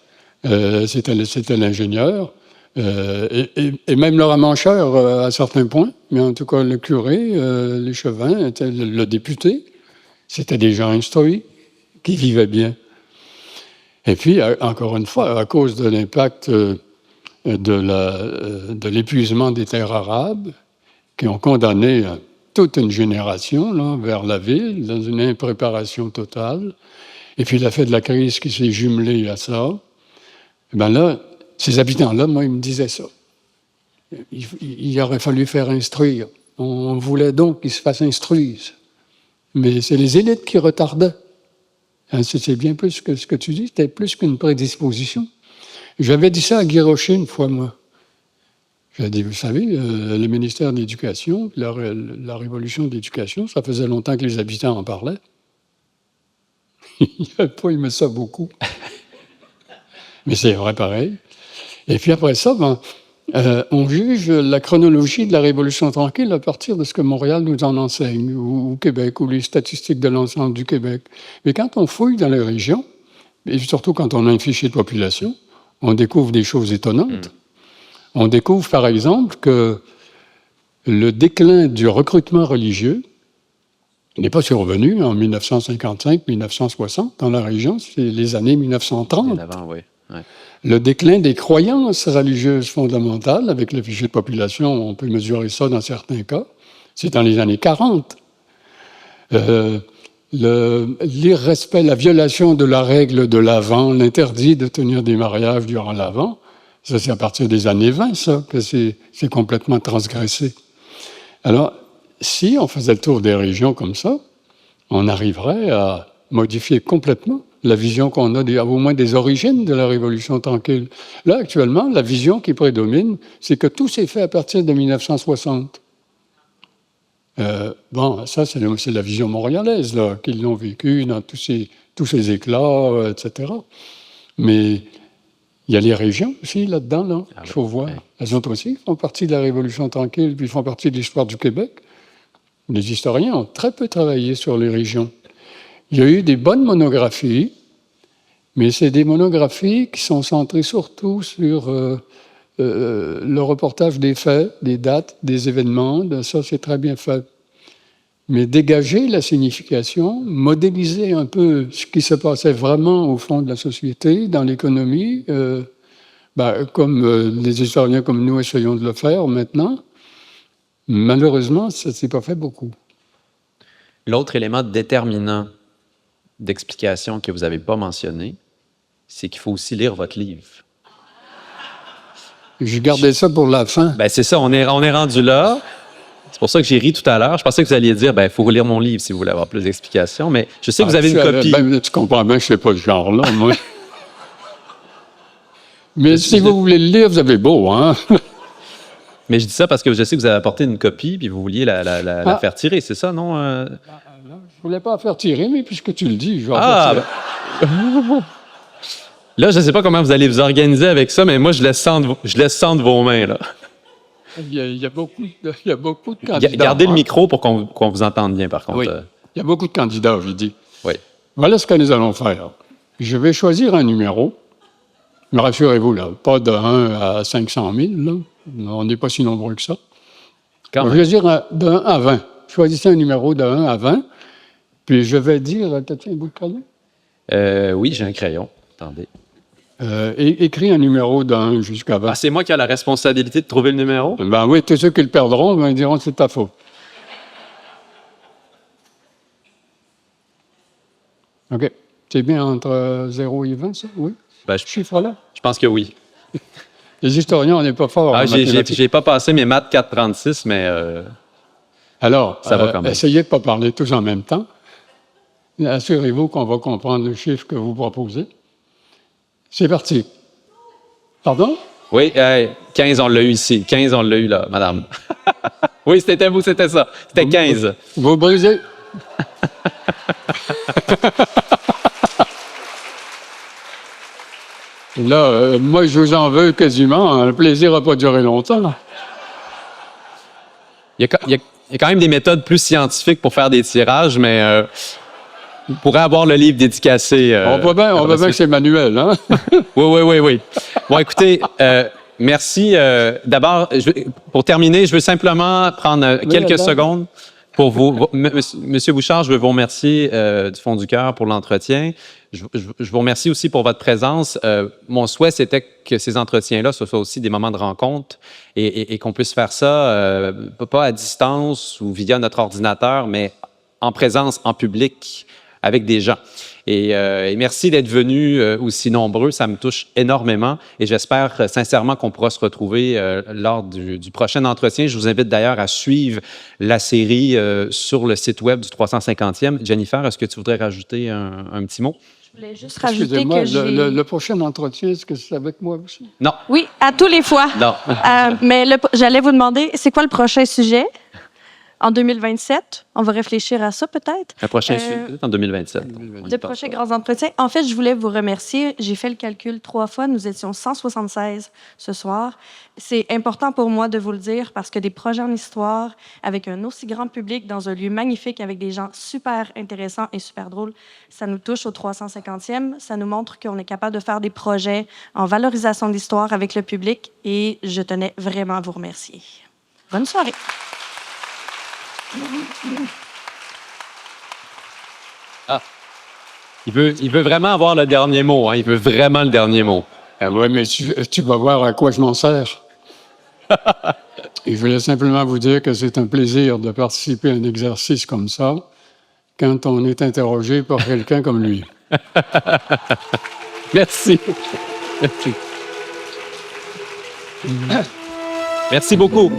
c'était l'ingénieur, et même le ramancheur à certains points, mais en tout cas le curé, l'échevin, le député, c'était des gens instruits qui vivaient bien. Et puis, encore une fois, à cause de l'impact de l'épuisement des terres arabes, qui ont condamné toute une génération là, vers la ville, dans une impréparation totale, et puis l'effet de la crise qui s'est jumelé à ça, bien là, ces habitants-là, moi, ils me disaient ça. Il aurait fallu faire instruire. On voulait donc qu'ils se fassent instruire. Mais c'est les élites qui retardaient. Hein, c'est bien plus que ce que tu dis, c'était plus qu'une prédisposition. J'avais dit ça à Guy Rocher une fois, moi. J'ai dit, vous savez, le ministère de l'Éducation, la révolution de l'Éducation, ça faisait longtemps que les habitants en parlaient. Il n'avait pas aimé ça beaucoup. Mais c'est vrai pareil. Et puis après ça, on juge la chronologie de la Révolution tranquille à partir de ce que Montréal nous en enseigne, ou Québec, ou les statistiques de l'ensemble du Québec. Mais quand on fouille dans les régions, et surtout quand on a un fichier de population, on découvre des choses étonnantes. On découvre, par exemple, que le déclin du recrutement religieux n'est pas survenu en 1955-1960 dans la région, c'est les années 1930. Avant, oui. Ouais. Le déclin des croyances religieuses fondamentales, avec le fichier de population, on peut mesurer ça dans certains cas, c'est dans les années 40. L'irrespect, la violation de la règle de l'Avent, l'interdit de tenir des mariages durant l'Avent, ça c'est à partir des années 20, ça, que c'est complètement transgressé. Alors, si on faisait le tour des régions comme ça, on arriverait à modifier complètement la vision qu'on a, au moins des origines de la Révolution tranquille. Là, actuellement, la vision qui prédomine, c'est que tout s'est fait à partir de 1960. Ça, c'est la vision montréalaise, là, qu'ils l'ont vécu dans tous ces éclats, etc. Mais il y a les régions aussi là-dedans, là, il faut voir. Elles ont aussi font partie de la Révolution tranquille, puis font partie de l'histoire du Québec. Les historiens ont très peu travaillé sur les régions. Il y a eu des bonnes monographies, mais c'est des monographies qui sont centrées surtout sur le reportage des faits, des dates, des événements. Ça, c'est très bien fait. Mais dégager la signification, modéliser un peu ce qui se passait vraiment au fond de la société, dans l'économie, comme les historiens comme nous essayons de le faire maintenant, malheureusement, ça ne s'est pas fait beaucoup. L'autre élément déterminant d'explication que vous n'avez pas mentionné, c'est qu'il faut aussi lire votre livre. J'ai gardé ça pour la fin. Ben c'est ça, on est rendu là. C'est pour ça que j'ai ri tout à l'heure. Je pensais que vous alliez dire, il faut lire mon livre si vous voulez avoir plus d'explications, mais je sais que vous avez une copie. Tu comprends bien que je ne sais pas ce genre-là, moi. Mais si vous voulez le lire, vous avez beau, hein? Mais je dis ça parce que je sais que vous avez apporté une copie, puis vous vouliez la faire tirer, c'est ça, non? Je ne voulais pas la faire tirer, mais puisque tu le dis, je vais Là, je ne sais pas comment vous allez vous organiser avec ça, mais moi, je laisse ça de vos mains, là. Il y a beaucoup de candidats. Gardez le micro pour qu'on vous entende bien, par contre. Oui. Il y a beaucoup de candidats, je dis. Oui. Voilà ce que nous allons faire. Je vais choisir un numéro. Mais rassurez-vous, là, pas de 1 à 500 000, là. On n'est pas si nombreux que ça. Je vais dire de 1 à 20. Choisissez un numéro de 1 à 20. Puis je vais dire... T'as-tu un bout de crayon? Oui, j'ai un crayon. Attendez. Écris un numéro de 1 jusqu'à 20. Ah, c'est moi qui ai la responsabilité de trouver le numéro? Ben oui, tous ceux qui le perdront, ils diront que c'est ta faute. OK. C'est bien entre 0 et 20, ça? Oui? Ce chiffre-là? Je pense que oui. Les historiens, on n'est pas forts. J'ai pas passé mes maths 436, mais alors, ça va quand même. Essayez de ne pas parler tous en même temps. Assurez-vous qu'on va comprendre le chiffre que vous proposez. C'est parti. Pardon? Oui, 15, on l'a eu ici. 15, on l'a eu là, madame. Oui, c'était vous, c'était ça. C'était 15. Vous brisez. Là, moi, je vous en veux quasiment. Le plaisir n'a pas duré longtemps. Il y a quand même des méthodes plus scientifiques pour faire des tirages, mais vous pourrez avoir le livre dédicacé. On voit bien que c'est manuel, hein? Oui. Bon, écoutez, merci. D'abord, pour terminer, je veux simplement prendre quelques secondes pour vous. Monsieur Bouchard, je veux vous remercier du fond du cœur pour l'entretien. Je vous remercie aussi pour votre présence. Mon souhait, c'était que ces entretiens-là, ce soient aussi des moments de rencontre et qu'on puisse faire ça, pas à distance ou via notre ordinateur, mais en présence, en public, avec des gens. Et merci d'être venus aussi nombreux. Ça me touche énormément et j'espère sincèrement qu'on pourra se retrouver lors du prochain entretien. Je vous invite d'ailleurs à suivre la série sur le site web du 350e. Jennifer, est-ce que tu voudrais rajouter un petit mot? Je voulais juste rajouter Excusez-moi, que j'ai... le prochain entretien, est-ce que c'est avec moi aussi? Non. Oui, à tous les fois. Non. Mais j'allais vous demander, c'est quoi le prochain sujet en 2027? On va réfléchir à ça peut-être. Le prochain sujet en 2027. De prochains grands entretiens. En fait, je voulais vous remercier. J'ai fait le calcul 3 fois. Nous étions 176 ce soir. C'est important pour moi de vous le dire parce que des projets en histoire avec un aussi grand public dans un lieu magnifique avec des gens super intéressants et super drôles, ça nous touche au 350e. Ça nous montre qu'on est capable de faire des projets en valorisation de l'histoire avec le public et je tenais vraiment à vous remercier. Bonne soirée. Ah. Il veut vraiment avoir le dernier mot. Hein? Il veut vraiment le dernier mot. Ah oui, mais tu vas voir à quoi je m'en sers. Et je voulais simplement vous dire que c'est un plaisir de participer à un exercice comme ça quand on est interrogé par quelqu'un comme lui. Merci. Merci beaucoup.